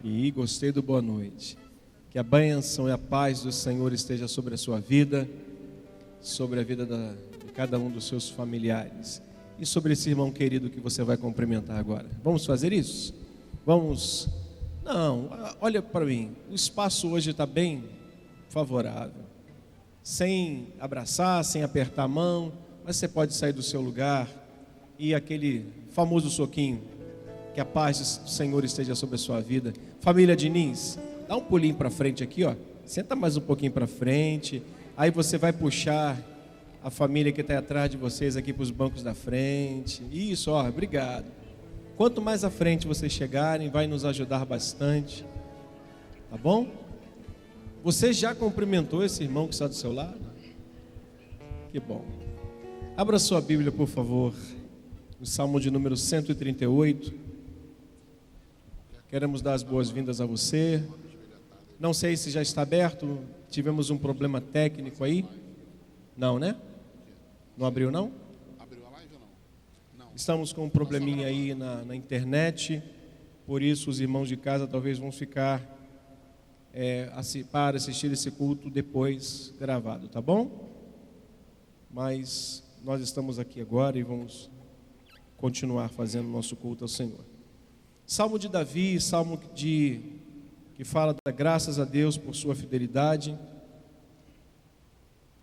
E gostei do boa noite. Que a bênção e a paz do Senhor esteja sobre a sua vida, sobre a vida de cada um dos seus familiares e sobre esse irmão querido que você vai cumprimentar agora. Vamos fazer isso? Vamos? Não, olha para mim. O espaço hoje está bem favorável. Sem abraçar, sem apertar a mão, mas você pode sair do seu lugar e aquele famoso soquinho. Que a paz do Senhor esteja sobre a sua vida. Família Diniz, dá um pulinho para frente aqui, ó. Senta mais um pouquinho para frente. Aí você vai puxar a família que está atrás de vocês aqui para os bancos da frente. Isso, ó, obrigado. Quanto mais à frente vocês chegarem, vai nos ajudar bastante. Tá bom? Você já cumprimentou esse irmão que está do seu lado? Que bom. Abra sua Bíblia, por favor. O Salmo de número 138. Queremos dar as boas-vindas a você. Não sei se já está aberto. Tivemos um problema técnico aí. Não, né? Não abriu, não? Abriu a live ou não? Não. Estamos com um probleminha aí na internet. Por isso os irmãos de casa talvez vão ficar para assistir esse culto depois gravado, tá bom? Mas nós estamos aqui agora e vamos continuar fazendo nosso culto ao Senhor. Salmo de Davi, salmo que fala da graças a Deus por sua fidelidade.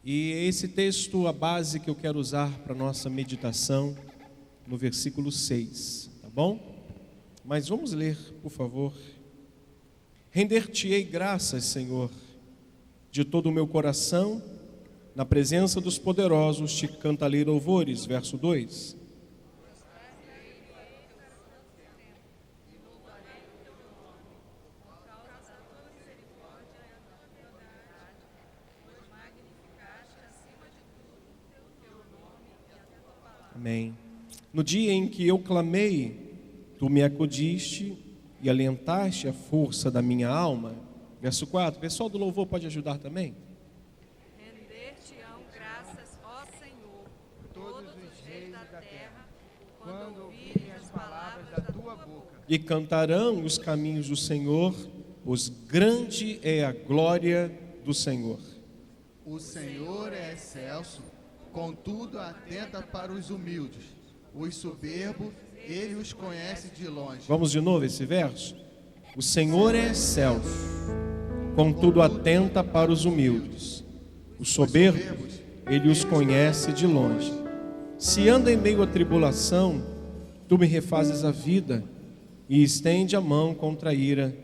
E esse texto, a base que eu quero usar para nossa meditação, no versículo 6, tá bom? Mas vamos ler, por favor. Render-te-ei graças, Senhor, de todo o meu coração, na presença dos poderosos te cantarei louvores, verso 2. Amém. No dia em que eu clamei, tu me acudiste e alentaste a força da minha alma. Verso 4. Pessoal do louvor pode ajudar também? Render-te-ão graças, ó Senhor, todos os reis da terra, quando ouvirem as palavras da tua boca. E cantarão os caminhos do Senhor, pois grande é a glória do Senhor. O Senhor é excelso, contudo atenta para os humildes. Os soberbos, ele os conhece de longe. Vamos de novo esse verso? O Senhor é excelso, contudo atenta para os humildes. Os soberbos, ele os conhece de longe. Se anda em meio à tribulação, tu me refazes a vida e estende a mão contra a ira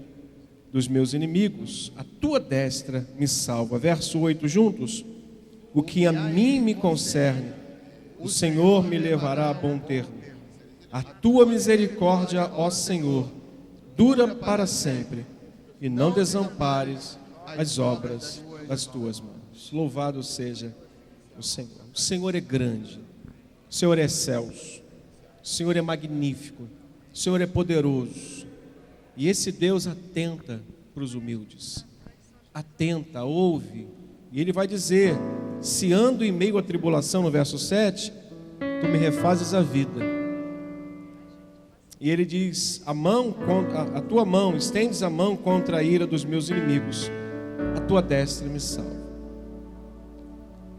dos meus inimigos. A tua destra me salva. Verso 8 juntos. O que a mim me concerne, o Senhor me levará a bom termo. A tua misericórdia, ó Senhor, dura para sempre, e não desampares as obras das tuas mãos. Louvado seja o Senhor. O Senhor é grande, o Senhor é excelso, o Senhor é magnífico, o Senhor é poderoso. E esse Deus atenta para os humildes, atenta, ouve. E Ele vai dizer: se ando em meio à tribulação, no verso 7, tu me refazes a vida. E Ele diz: a tua mão, estendes a mão contra a ira dos meus inimigos, a tua destra me salva.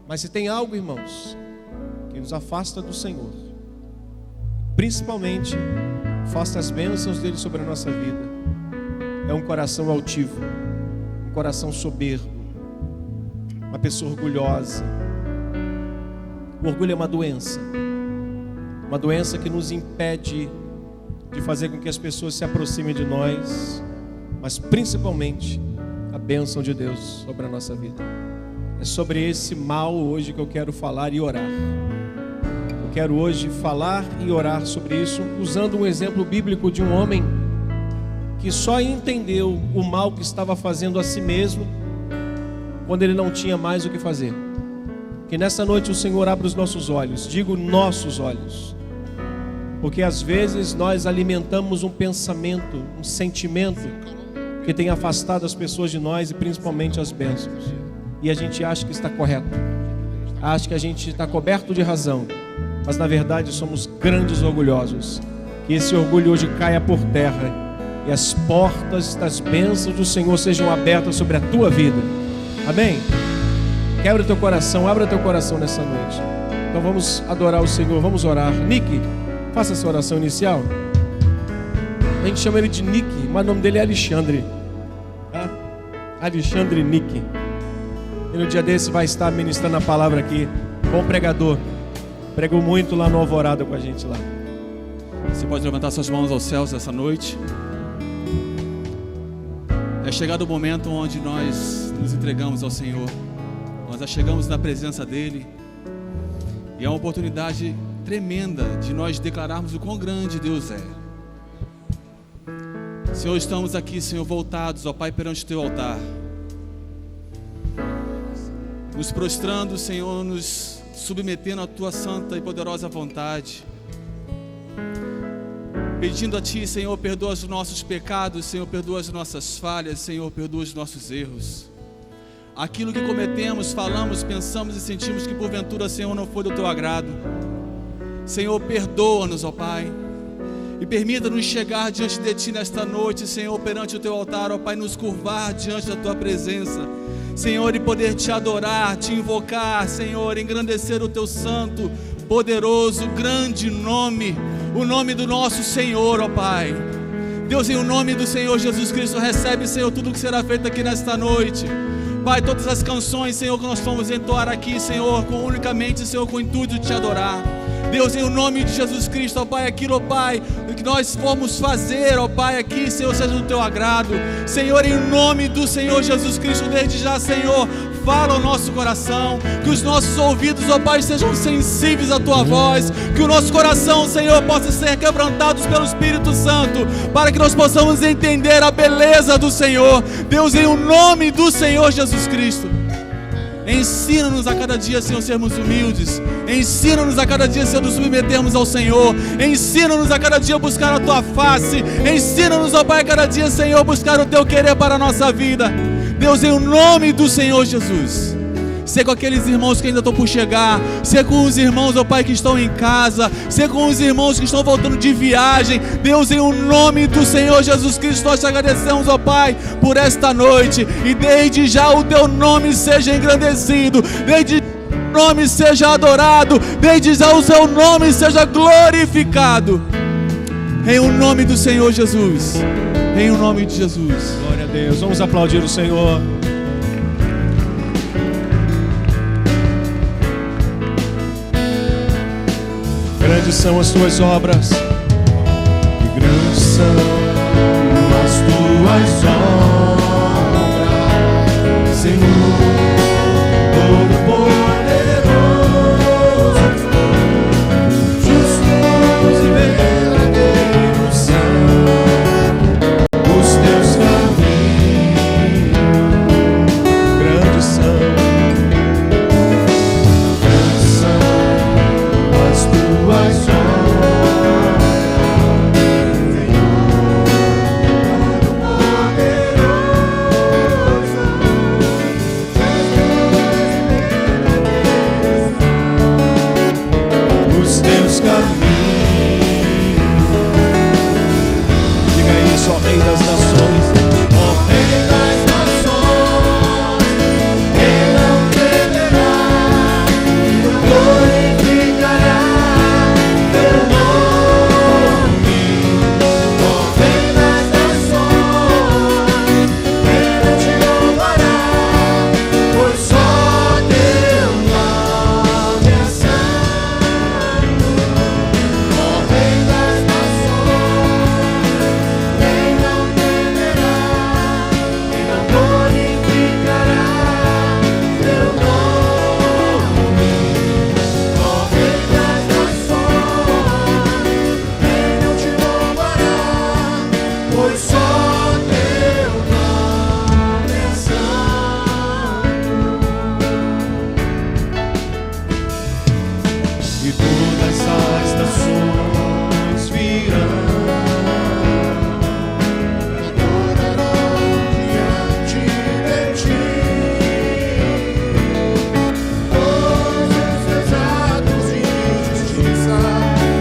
Mas se tem algo, irmãos, que nos afasta do Senhor, principalmente afasta as bênçãos dele sobre a nossa vida, é um coração altivo, um coração soberbo, uma pessoa orgulhosa. O orgulho é uma doença que nos impede de fazer com que as pessoas se aproximem de nós, mas principalmente a bênção de Deus sobre a nossa vida. É sobre esse mal hoje que eu quero falar e orar. Eu quero hoje falar e orar sobre isso, usando um exemplo bíblico de um homem que só entendeu o mal que estava fazendo a si mesmo quando ele não tinha mais o que fazer. Que nessa noite o Senhor abra os nossos olhos, digo nossos olhos, porque às vezes nós alimentamos um pensamento, um sentimento que tem afastado as pessoas de nós e principalmente as bênçãos, e a gente acha que está correto, acha que a gente está coberto de razão, mas na verdade somos grandes orgulhosos. Que esse orgulho hoje caia por terra e as portas das bênçãos do Senhor sejam abertas sobre a tua vida. Amém? Quebra o teu coração, abra teu coração nessa noite. Então vamos adorar o Senhor, vamos orar. Nick, faça essa oração inicial. A gente chama ele de Nick, mas o nome dele é Alexandre. Tá? Alexandre Nick. E no dia desse vai estar ministrando a palavra aqui. Bom pregador. Pregou muito lá no Alvorada com a gente lá. Você pode levantar suas mãos aos céus essa noite. É chegado o momento onde nós nos entregamos ao Senhor. Nós chegamos na presença dEle. E é uma oportunidade tremenda de nós declararmos o quão grande Deus é. Senhor, estamos aqui, Senhor, voltados, ó Pai, perante o Teu altar. Nos prostrando, Senhor, nos submetendo à Tua santa e poderosa vontade. Pedindo a Ti, Senhor, perdoa os nossos pecados, Senhor, perdoa as nossas falhas, Senhor, perdoa os nossos erros. Aquilo que cometemos, falamos, pensamos e sentimos que porventura, Senhor, não foi do Teu agrado. Senhor, perdoa-nos, ó Pai. E permita-nos chegar diante de Ti nesta noite, Senhor, perante o Teu altar, ó Pai, nos curvar diante da Tua presença. Senhor, e poder Te adorar, Te invocar, Senhor, engrandecer o Teu santo, poderoso, grande nome, o nome do nosso Senhor, ó Pai. Deus, em o nome do Senhor Jesus Cristo, recebe, Senhor, tudo que será feito aqui nesta noite. Pai, todas as canções, Senhor, que nós vamos entoar aqui, Senhor, unicamente, Senhor, com o intuito de Te adorar. Deus, em o nome de Jesus Cristo, ó Pai, aquilo, ó Pai, que nós formos fazer, ó Pai, aqui, Senhor, seja do Teu agrado. Senhor, em nome do Senhor Jesus Cristo, desde já, Senhor, fala ao nosso coração, que os nossos ouvidos, ó Pai, sejam sensíveis à Tua voz, que o nosso coração, Senhor, possa ser quebrantado pelo Espírito Santo, para que nós possamos entender a beleza do Senhor. Deus, em o nome do Senhor Jesus Cristo, ensina-nos a cada dia, Senhor, sermos humildes. Ensina-nos a cada dia, Senhor, nos submetermos ao Senhor. Ensina-nos a cada dia buscar a Tua face. Ensina-nos, ó Pai, a cada dia, Senhor, buscar o Teu querer para a nossa vida. Deus, em o nome do Senhor Jesus, ser com aqueles irmãos que ainda estão por chegar, ser com os irmãos, ó Pai, que estão em casa, ser com os irmãos que estão voltando de viagem. Deus, em o nome do Senhor Jesus Cristo, nós Te agradecemos, ó Pai, por esta noite, e desde já o Teu nome seja engrandecido, desde já o Teu nome seja adorado, desde já o Seu nome seja glorificado, em o nome do Senhor Jesus, em o nome de Jesus. Glória a Deus, vamos aplaudir o Senhor. Grandes são as Tuas obras, e grandes são as Tuas obras, Senhor, Todo-Poderoso. Justos e verdadeiros são os Teus caminhos. Grandes são as Tuas obras, os Teus caminhos. Diga isso, ó Rei das Nações, ó Rei das Nações, quem não temerá, glorificará Teu nome, ó Rei das Nações, quem não Te louvará, pois só Teu nome é santo, ó Rei das Nações, quem não temerá, quem não glorificará Teu nome, ó Rei das Nações, quem não Te louvará, pois só Teu nome é santo. E todas as nações virão, adorarão diante de Ti. Todos os Teus atos de justiça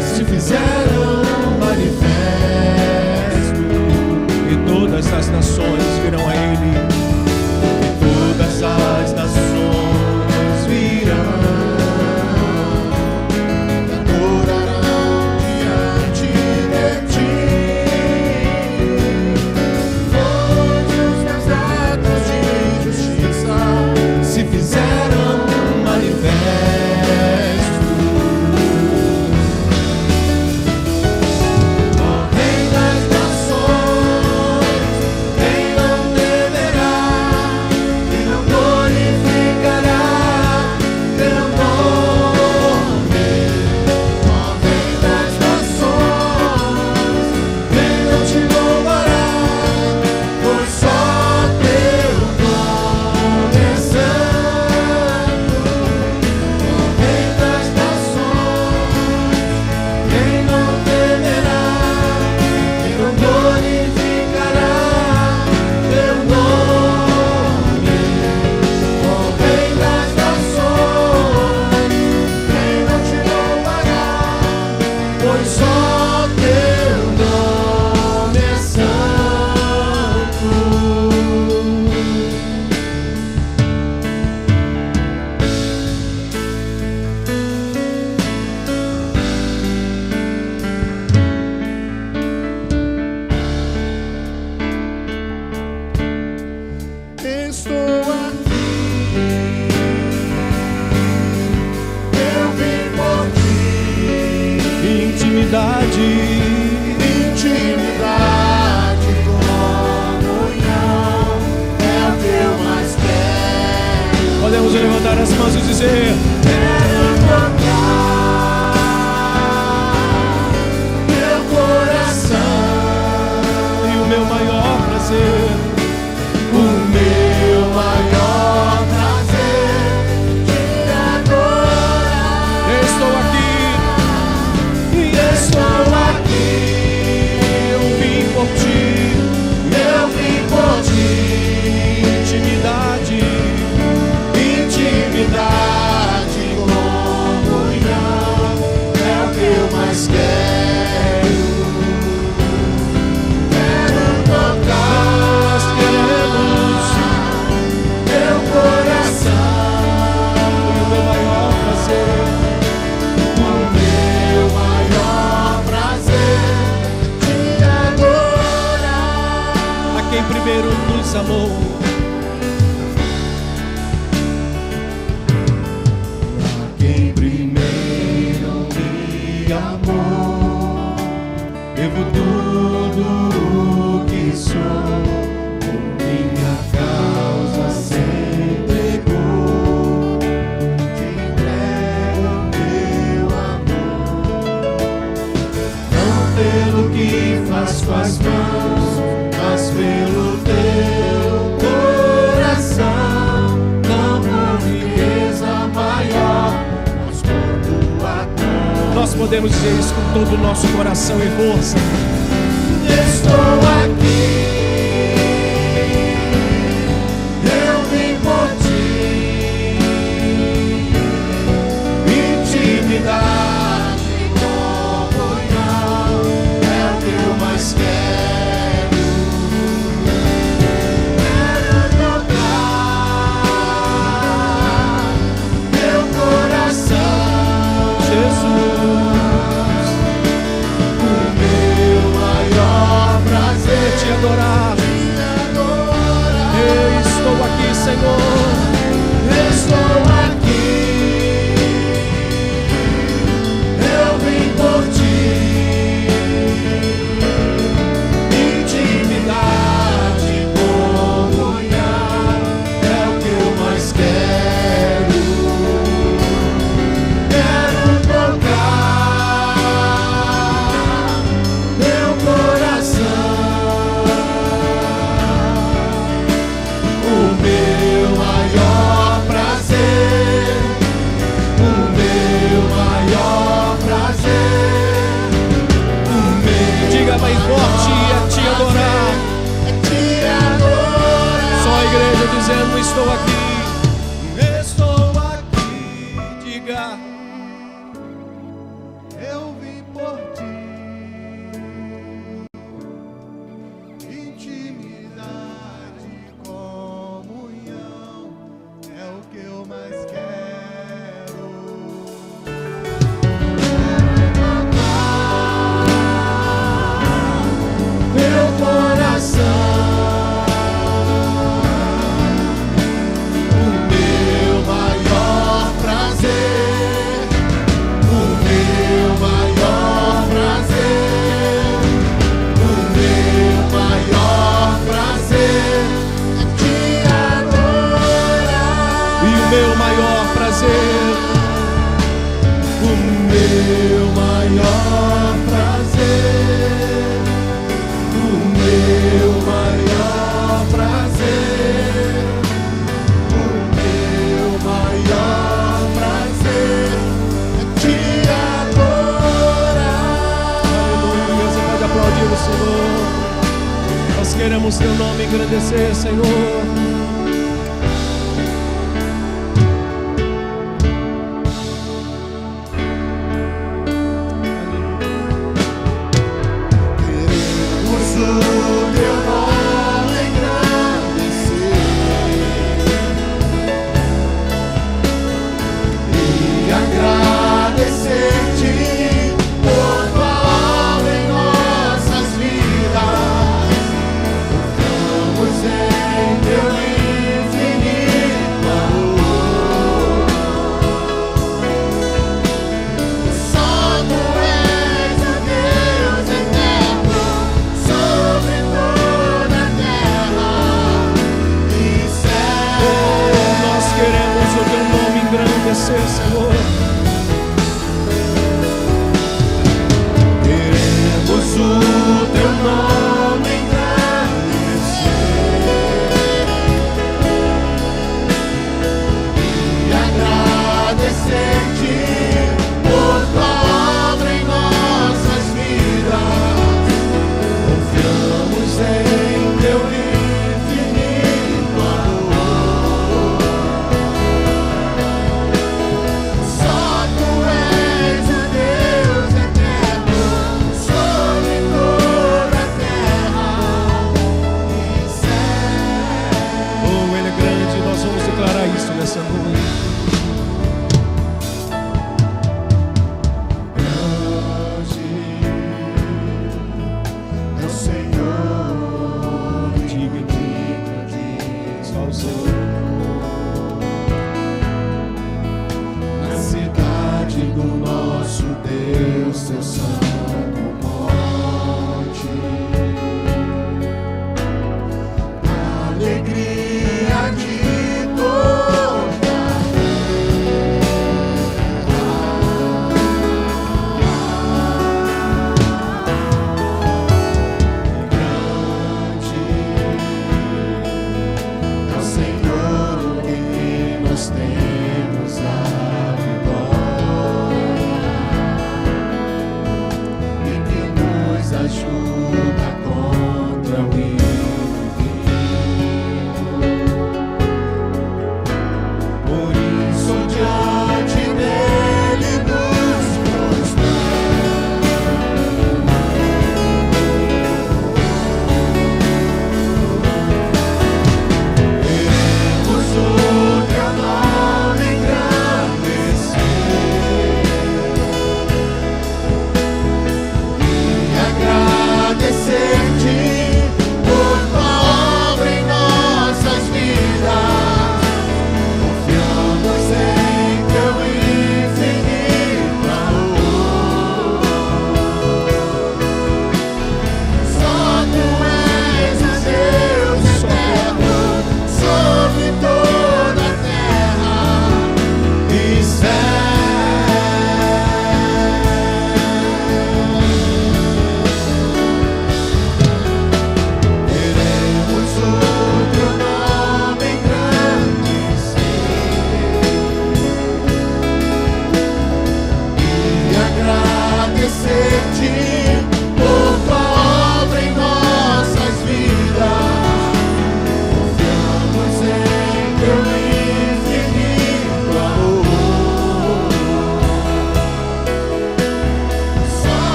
se fizeram manifestos. todas as nações virão a Ele. E todas as nações virão. Intimidade, comunhão é o que eu mais quero. Podemos levantar as mãos e dizer: quero tocar meu coração. E o meu maior prazer, o meu maior prazer, te adorar. estou aqui. Estou aqui, Eu vim por ti. eu vim por ti. Intimidade, Intimidade, comunhão é o que eu mais quero. Quero tocar, nós queremos. meu coração. E o meu maior prazer, O meu maior prazer, te adorar. a quem primeiro nos amou. Quem primeiro me amou, devo tudo o que sou, por minha causa se entregou. Te entrego meu amor, não pelo que faz com as mãos, mas pelo teu coração. Não por riqueza maior, mas por tua dor. Nós podemos dizer isso com todo o nosso coração e força. Estou aqui, eu vim por ti. Intimidade, comunhão é o que eu mais quero. Quero tocar meu coração. Jesus, O meu maior prazer, te adorar. te adorar. Eu estou aqui, Senhor. Estou aqui, eu vim por ti. Intimidade, comunhão é o que eu mais quero. Quero tocar meu coração. O meu maior prazer, o meu maior prazer, o meu Diga bem forte, é te adorar. é te adorar. Só a igreja dizendo: estou aqui. Estou aqui. Diga. Eu vim por ti. Intimidade. queremos teu nome engrandecer, Senhor.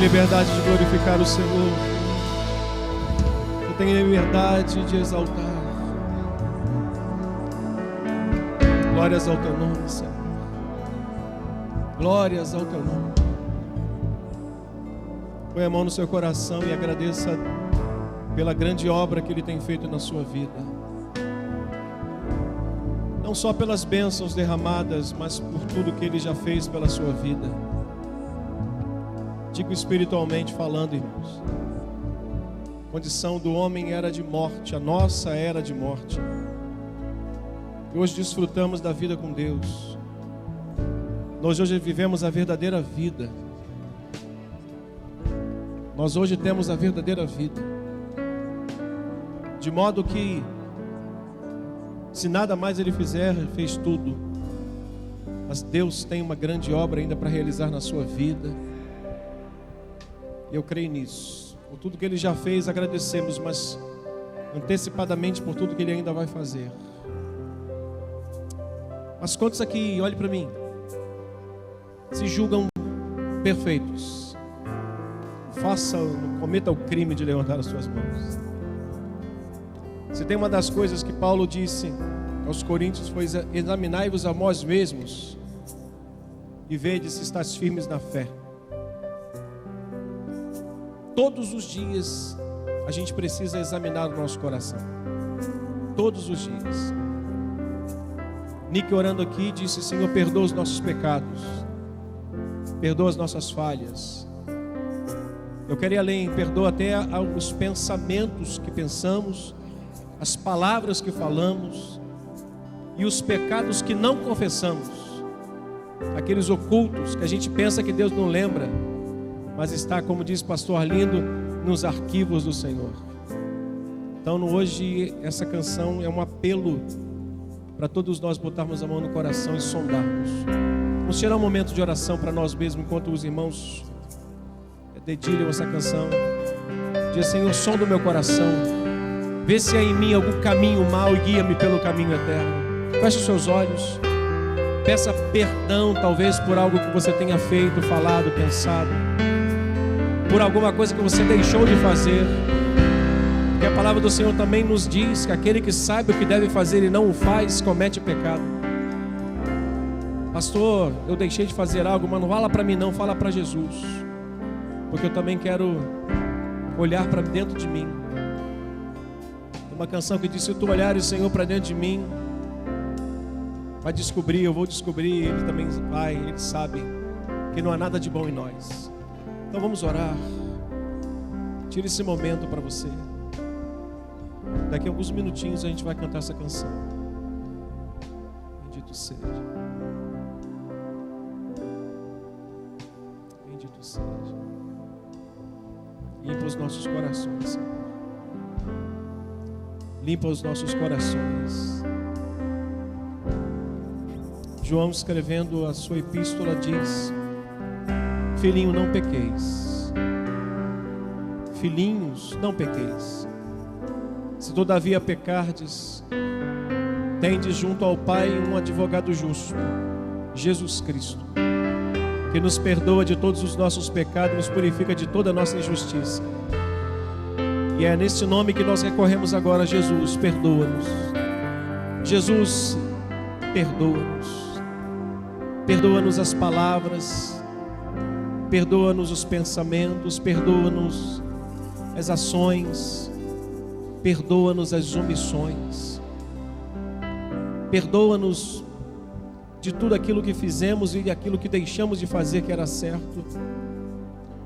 Liberdade de glorificar o Senhor. Eu tenho liberdade de exaltar. Glórias ao teu nome, Senhor. Glórias ao teu nome. Põe a mão no seu coração e agradeça pela grande obra que Ele tem feito na sua vida. não só pelas bênçãos derramadas, mas por tudo que Ele já fez pela sua vida. Digo espiritualmente falando, irmãos. A condição do homem era de morte, a nossa era de morte. E hoje desfrutamos da vida com Deus. Nós hoje vivemos a verdadeira vida. Nós hoje temos a verdadeira vida. De modo que, se nada mais Ele fizer, fez tudo. Mas Deus tem uma grande obra ainda para realizar na sua vida. Eu creio nisso. Por tudo que Ele já fez, agradecemos, mas antecipadamente por tudo que Ele ainda vai fazer. Mas quantos aqui, olhe para mim, se julgam perfeitos? Não cometa o crime de levantar as suas mãos. Se tem uma das coisas que Paulo disse aos Coríntios foi: examinai-vos a vós mesmos e vede se estáis firmes na fé. Todos os dias a gente precisa examinar o nosso coração. Todos os dias. Nick, orando aqui, disse: Senhor, perdoa os nossos pecados, perdoa as nossas falhas. Eu quero ir além, perdoa até os pensamentos que pensamos, as palavras que falamos e os pecados que não confessamos, aqueles ocultos que a gente pensa que Deus não lembra, mas está, como diz o pastor Arlindo, nos arquivos do Senhor. Então hoje essa canção é um apelo para todos nós botarmos a mão no coração e sondarmos. Vamos tirar um momento de oração para nós mesmos, enquanto os irmãos dedilham essa canção. Diz: Senhor, sonda o meu coração, vê se há em mim algum caminho mau e guia-me pelo caminho eterno. Feche os seus olhos, peça perdão talvez por algo que você tenha feito, falado, pensado, por alguma coisa que você deixou de fazer. Porque a palavra do Senhor também nos diz que aquele que sabe o que deve fazer e não o faz, comete pecado. Pastor, eu deixei de fazer algo, mas não fala para mim não, fala para Jesus, porque eu também quero olhar para dentro de mim. Tem uma canção que diz: se tu olhares, Senhor, para dentro de mim, vai descobrir, eu vou descobrir, Ele também vai, Ele sabe que não há nada de bom em nós. Então vamos orar. Tire esse momento para você. Daqui a alguns minutinhos a gente vai cantar essa canção. Bendito seja. Bendito seja. Limpa os nossos corações, Senhor. Limpa os nossos corações. João, escrevendo a sua epístola, diz: filhinho, não pequeis. Filhinhos, não pequeis. Se todavia pecardes, tendes junto ao Pai um advogado justo, Jesus Cristo, que nos perdoa de todos os nossos pecados, nos purifica de toda a nossa injustiça. E é nesse nome que nós recorremos agora: Jesus, perdoa-nos. Jesus, perdoa-nos. Perdoa-nos as palavras, perdoa-nos os pensamentos, perdoa-nos as ações, perdoa-nos as omissões, perdoa-nos de tudo aquilo que fizemos e aquilo que deixamos de fazer que era certo.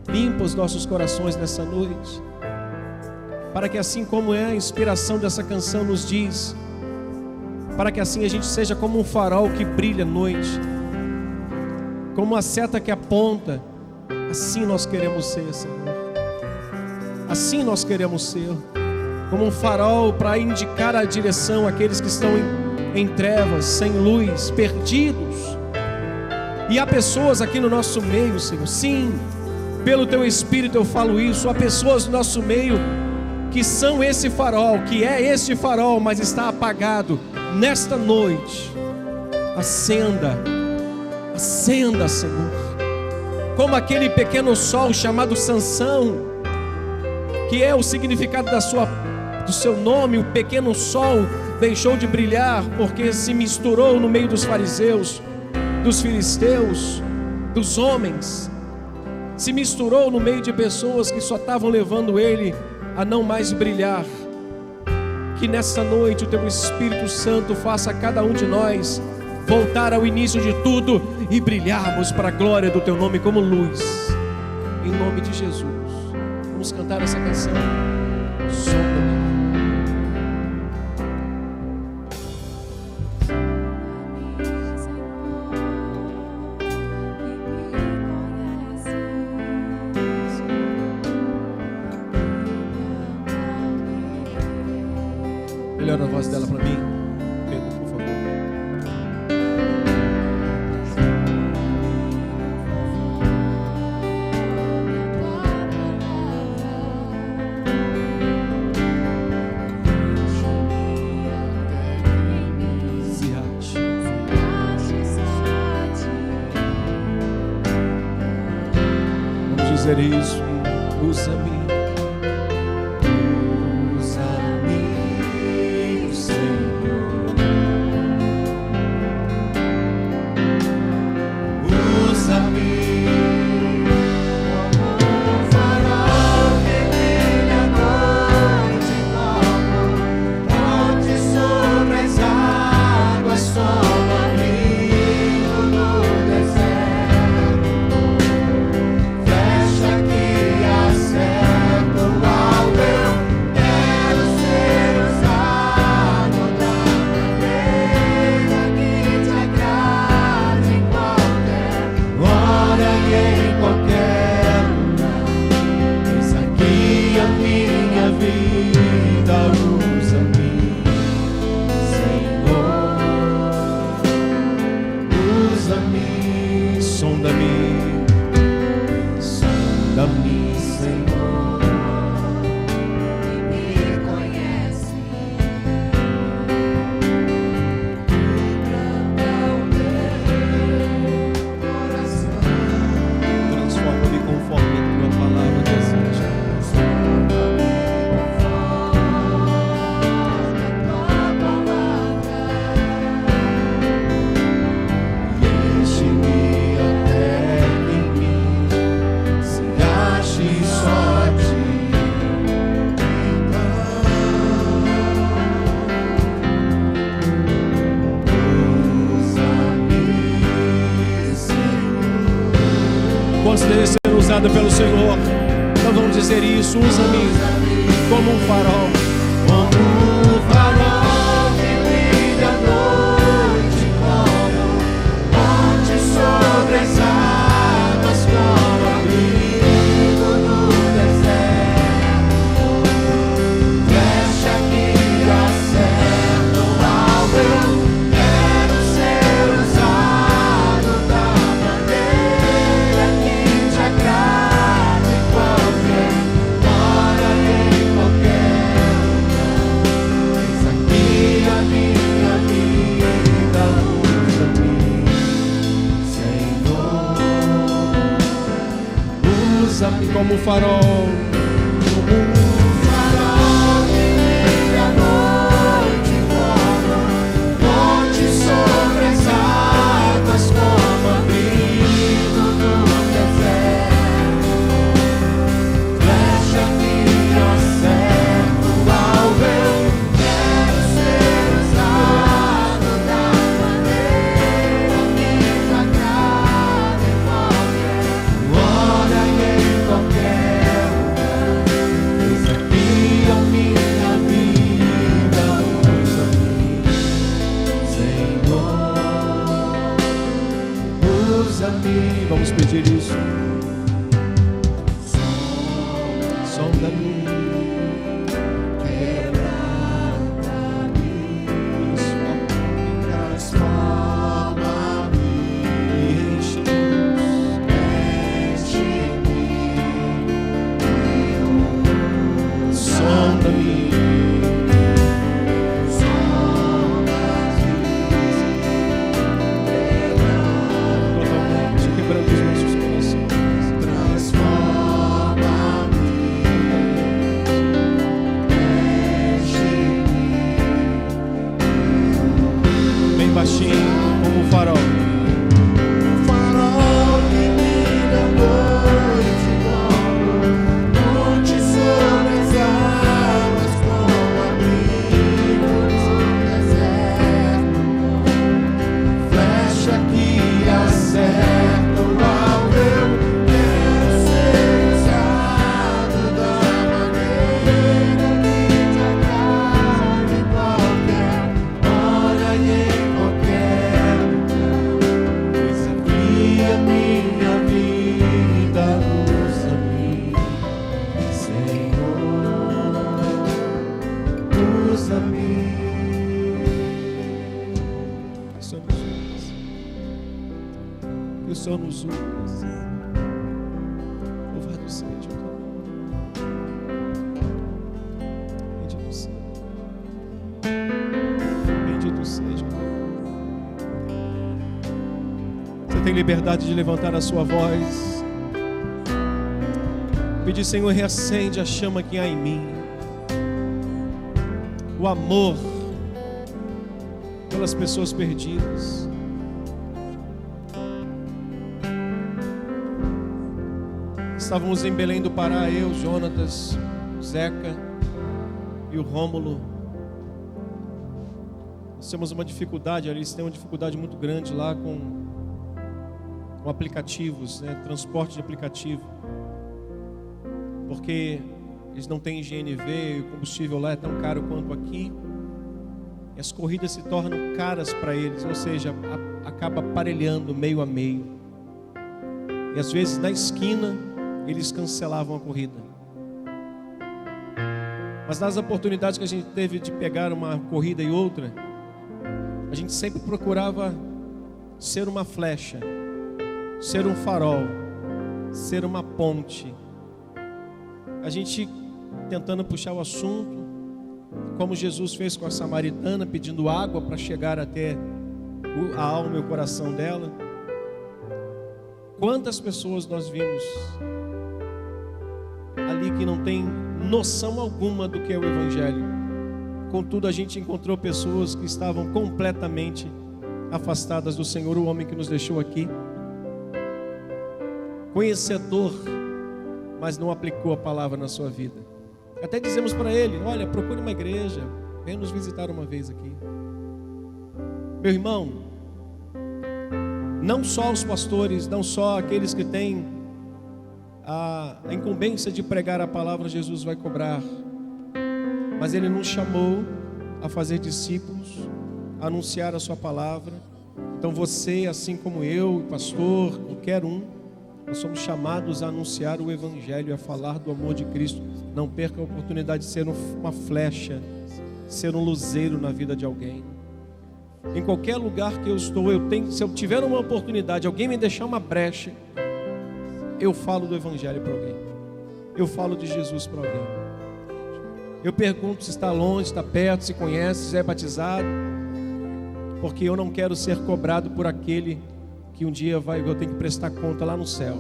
Limpa os nossos corações nessa noite, para que assim como é a inspiração dessa canção nos diz, para que assim a gente seja como um farol que brilha à noite, como uma seta que aponta. Assim nós queremos ser, Senhor. Assim nós queremos ser, como um farol para indicar a direção àqueles que estão em trevas, sem luz, perdidos. E há pessoas aqui no nosso meio, Senhor. Sim, pelo Teu Espírito eu falo isso. Há pessoas no nosso meio que são esse farol, que é esse farol, mas está apagado. Nesta noite, acenda, acenda, Senhor, como aquele pequeno sol chamado Sansão, que é o significado do seu nome. O pequeno sol deixou de brilhar porque se misturou no meio dos fariseus, dos filisteus, dos homens, se misturou no meio de pessoas que só estavam levando ele a não mais brilhar. Que nessa noite o Teu Espírito Santo faça a cada um de nós voltar ao início de tudo e brilharmos para a glória do Teu nome como luz. Em nome de Jesus. Vamos cantar essa canção. Som da minha vida. Melhora a voz dela para mim, Pedro, por favor. Se acha. Vamos dizer isso. Usa-me. Deseja ser usada pelo Senhor. Então vamos dizer isso. Usa-me como um farol. Como um farol que brilha à noite, como ponte sobre as águas, como abrigo no deserto. Fecha aqui acerto ao eu quero ser usado da maneira que te agrada em qualquer hora, em qualquer lugar. Eis aqui a minha vida, usa-me, Senhor. Usa-me como um farol. Como um farol que brilha à noite, como ponte sobre as águas, como abrigo no deserto. Flecha que acerta ao eu quero ser usado da maneira que te agrada em qualquer hora e em qualquer lugar. Eis aqui a minha vida, usa-me, Senhor. Usa-me. Vamos pedir isso. Sonda-me. Transforma-me. Enche-me. Sonda-me. Totalmente quebrando os nossos corações. Transforma-me. o Senhor nos usa. Louvado seja o teu nome. Bendito seja. Bendito seja. Você tem liberdade de levantar a sua voz. Pedir, Senhor, reacende a chama que há em mim. O amor pelas pessoas perdidas. Estávamos em Belém do Pará, eu, Jonatas, Zeca e o Rômulo. Nós temos uma dificuldade ali, eles têm uma dificuldade muito grande lá com aplicativos, né? Transporte de aplicativo. Porque eles não têm GNV e o combustível lá é tão caro quanto aqui. E as corridas se tornam caras para eles, ou seja, acaba aparelhando meio a meio. E às vezes na esquina eles cancelavam a corrida. Mas nas oportunidades que a gente teve de pegar uma corrida e outra, a gente sempre procurava ser uma flecha, ser um farol, ser uma ponte. A gente tentando puxar o assunto, como Jesus fez com a samaritana, pedindo água para chegar até a alma e o coração dela. Quantas pessoas nós vimos ali que não tem noção alguma do que é o Evangelho. Contudo, a gente encontrou pessoas que estavam completamente afastadas do Senhor, o homem que nos deixou aqui, conhecedor, mas não aplicou a palavra na sua vida. Até dizemos para ele: olha, procure uma igreja, venha nos visitar uma vez aqui. Meu irmão, não só os pastores, não só aqueles que têm a incumbência de pregar a palavra, Jesus vai cobrar, mas Ele nos chamou a fazer discípulos, a anunciar a sua palavra. Então você, assim como eu, pastor, qualquer um, nós somos chamados a anunciar o Evangelho, a falar do amor de Cristo. Não perca a oportunidade de ser uma flecha, ser um luzeiro na vida de alguém. Em qualquer lugar que eu estou, se eu tiver uma oportunidade, alguém me deixar uma brecha, eu falo do Evangelho para alguém. Eu falo de Jesus para alguém. Eu pergunto se está longe, está perto, se conhece, se é batizado, porque eu não quero ser cobrado por aquele que um dia eu tenho que prestar conta lá no céu,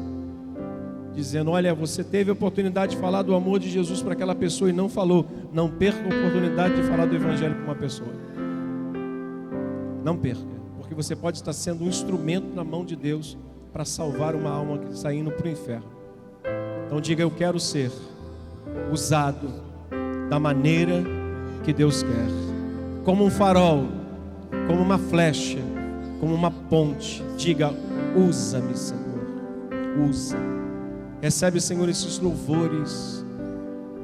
dizendo: olha, você teve a oportunidade de falar do amor de Jesus para aquela pessoa e não falou. Não perca a oportunidade de falar do Evangelho para uma pessoa. Não perca, porque você pode estar sendo um instrumento na mão de Deus para salvar uma alma que está indo para o inferno. Então diga: eu quero ser usado da maneira que Deus quer, como um farol, como uma flecha, como uma ponte. Diga: usa-me, Senhor, usa. Recebe, Senhor, esses louvores,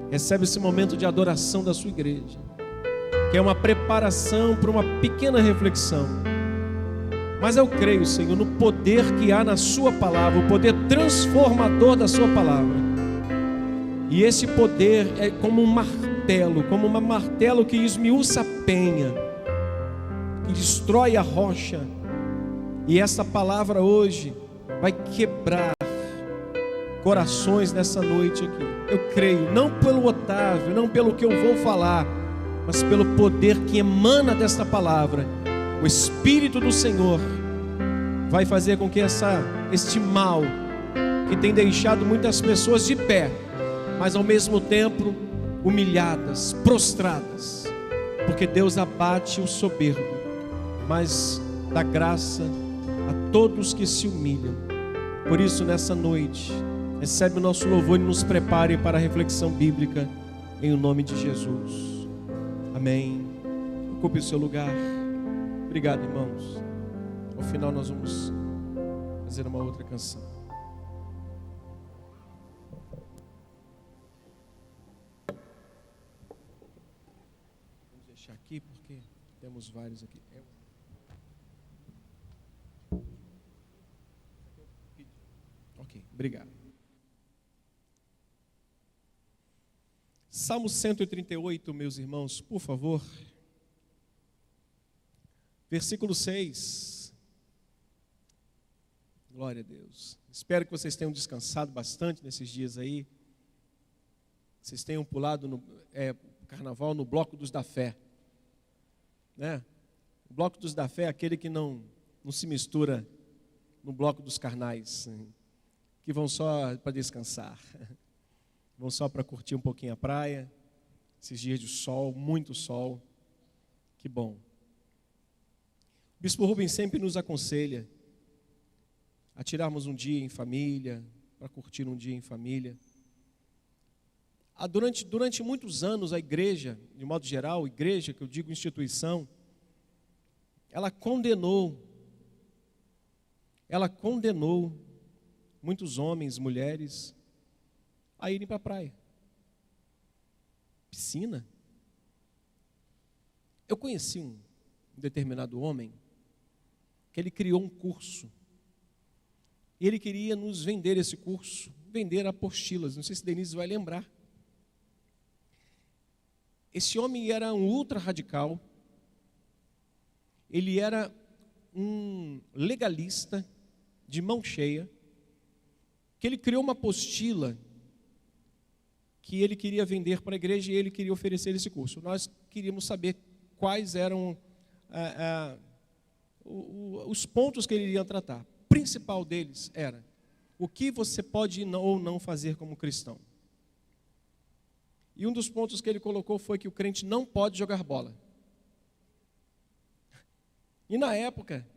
recebe esse momento de adoração da sua igreja, que é uma preparação para uma pequena reflexão. Mas eu creio, Senhor, no poder que há na sua palavra, o poder transformador da sua palavra. E esse poder é como um martelo que esmiuça a penha, que destrói a rocha. E essa palavra hoje vai quebrar corações nessa noite aqui. Eu creio, não pelo Otávio, não pelo que eu vou falar, mas pelo poder que emana desta palavra. O Espírito do Senhor vai fazer com que este mal que tem deixado muitas pessoas de pé, mas ao mesmo tempo humilhadas, prostradas, porque Deus abate o soberbo, mas dá graça a todos que se humilham. Por isso, nessa noite, recebe o nosso louvor e nos prepare para a reflexão bíblica, em o nome de Jesus. Amém. Ocupe o seu lugar. Obrigado, irmãos. Ao final nós vamos fazer uma outra canção. Vamos deixar aqui porque temos vários aqui. Ok, obrigado. Salmo 138, meus irmãos, por favor. Versículo 6. Glória a Deus. Espero que vocês tenham descansado bastante nesses dias aí. Vocês tenham pulado no carnaval no Bloco dos da Fé. Né? O Bloco dos da Fé é aquele que não se mistura no Bloco dos Carnais, que vão só para descansar. Vão só para curtir um pouquinho a praia. Esses dias de sol, muito sol. Que bom. O Bispo Rubens sempre nos aconselha a tirarmos um dia em família, para curtir um dia em família. Durante muitos anos, a igreja, de modo geral, igreja, que eu digo instituição, ela condenou muitos homens, mulheres, a irem para a praia. Piscina. Eu conheci um determinado homem que ele criou um curso. E ele queria nos vender esse curso, vender apostilas. Não sei se Denise vai lembrar. Esse homem era um ultra radical. Ele era um legalista de mão cheia, que ele criou uma apostila que ele queria vender para a igreja e ele queria oferecer esse curso. Nós queríamos saber quais eram os pontos que ele iria tratar. O principal deles era o que você pode ou não fazer como cristão. E um dos pontos que ele colocou foi que o crente não pode jogar bola. E na época,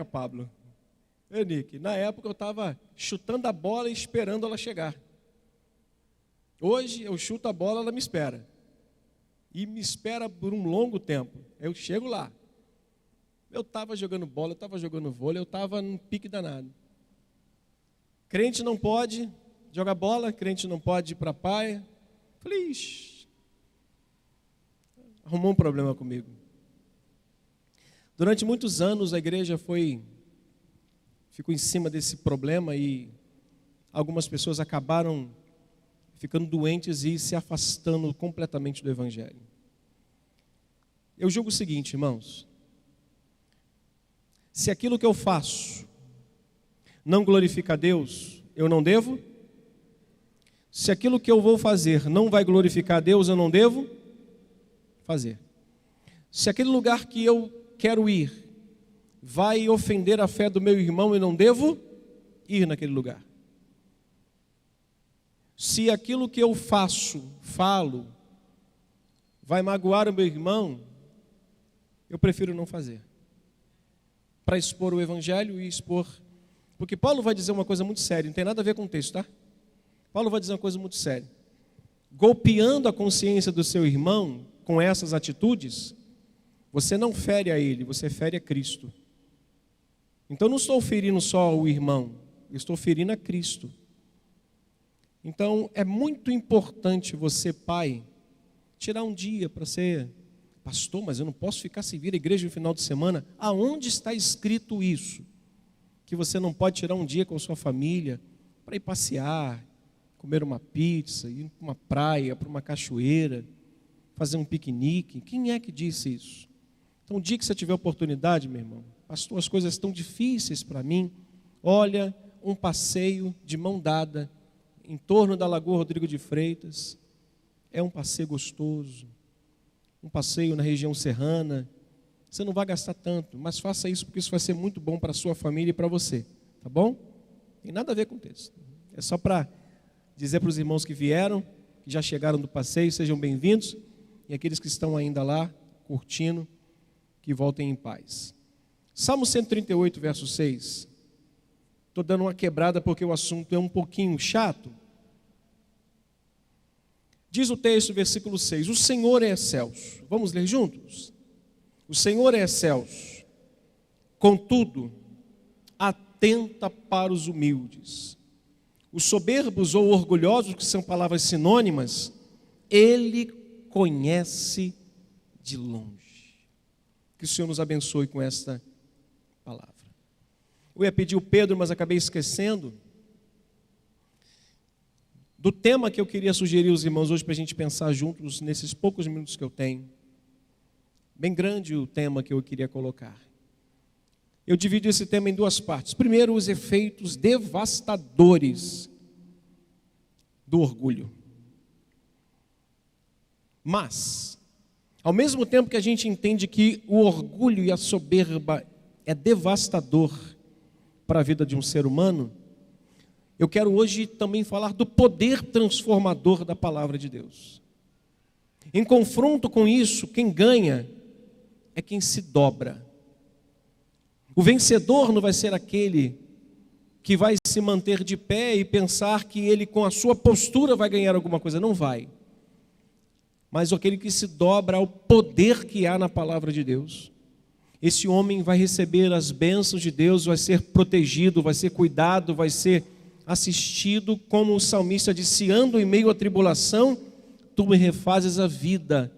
Pablo, Nick, na época eu estava chutando a bola e esperando ela chegar. Hoje eu chuto a bola, ela me espera. E me espera por um longo tempo. Eu chego lá. Eu estava jogando bola, eu estava jogando vôlei, eu estava num pique danado. Crente não pode jogar bola, crente não pode ir para a praia. Falei, ixi, arrumou um problema comigo. Durante muitos anos a igreja ficou em cima desse problema e algumas pessoas acabaram ficando doentes e se afastando completamente do Evangelho. Eu julgo o seguinte, irmãos. Se aquilo que eu faço não glorifica a Deus, eu não devo. Se aquilo que eu vou fazer não vai glorificar a Deus, eu não devo fazer. Se aquele lugar que eu quero ir vai ofender a fé do meu irmão, eu não devo ir naquele lugar. Se aquilo que eu falo, vai magoar o meu irmão, eu prefiro não fazer. Para expor o Evangelho e expor... Porque Paulo vai dizer uma coisa muito séria, não tem nada a ver com o texto, tá? Paulo vai dizer uma coisa muito séria. Golpeando a consciência do seu irmão com essas atitudes, você não fere a ele, você fere a Cristo. Então não estou ferindo só o irmão, eu estou ferindo a Cristo. Então é muito importante você, pai, tirar um dia para ser... Pastor, mas eu não posso ficar sem vir à igreja no final de semana. Aonde está escrito isso? Que você não pode tirar um dia com a sua família para ir passear, comer uma pizza, ir para uma praia, para uma cachoeira, fazer um piquenique. Quem é que disse isso? Então, o dia que você tiver oportunidade, meu irmão, pastor, as coisas estão difíceis para mim. Olha, um passeio de mão dada em torno da Lagoa Rodrigo de Freitas. É um passeio gostoso. Um passeio na região serrana. Você não vai gastar tanto, mas faça isso porque isso vai ser muito bom para a sua família e para você, tá bom? Tem nada a ver com o texto. É só para dizer para os irmãos que vieram, que já chegaram do passeio, sejam bem-vindos, e aqueles que estão ainda lá, curtindo, que voltem em paz. Salmo 138, verso 6. Estou dando uma quebrada porque o assunto é um pouquinho chato. Diz o texto, versículo 6, o Senhor é excelso. Vamos ler juntos? O Senhor é excelso, contudo, atenta para os humildes. Os soberbos ou orgulhosos, que são palavras sinônimas, Ele conhece de longe. Que o Senhor nos abençoe com esta palavra. Eu ia pedir o Pedro, mas acabei esquecendo do tema que eu queria sugerir aos irmãos hoje para a gente pensar juntos nesses poucos minutos que eu tenho. Bem grande o tema que eu queria colocar. eu divido esse tema em duas partes. Primeiro, os efeitos devastadores do orgulho. Mas, ao mesmo tempo que a gente entende que o orgulho e a soberba é devastador para a vida de um ser humano, eu quero hoje também falar do poder transformador da palavra de Deus. Em confronto com isso, quem ganha é quem se dobra. O vencedor não vai ser aquele que vai se manter de pé e pensar que ele com a sua postura vai ganhar alguma coisa. Não vai. Mas aquele que se dobra ao poder que há na palavra de Deus. Esse homem vai receber as bênçãos de Deus, vai ser protegido, vai ser cuidado, vai ser assistido, como o salmista disse: ando em meio à tribulação, tu me refazes a vida,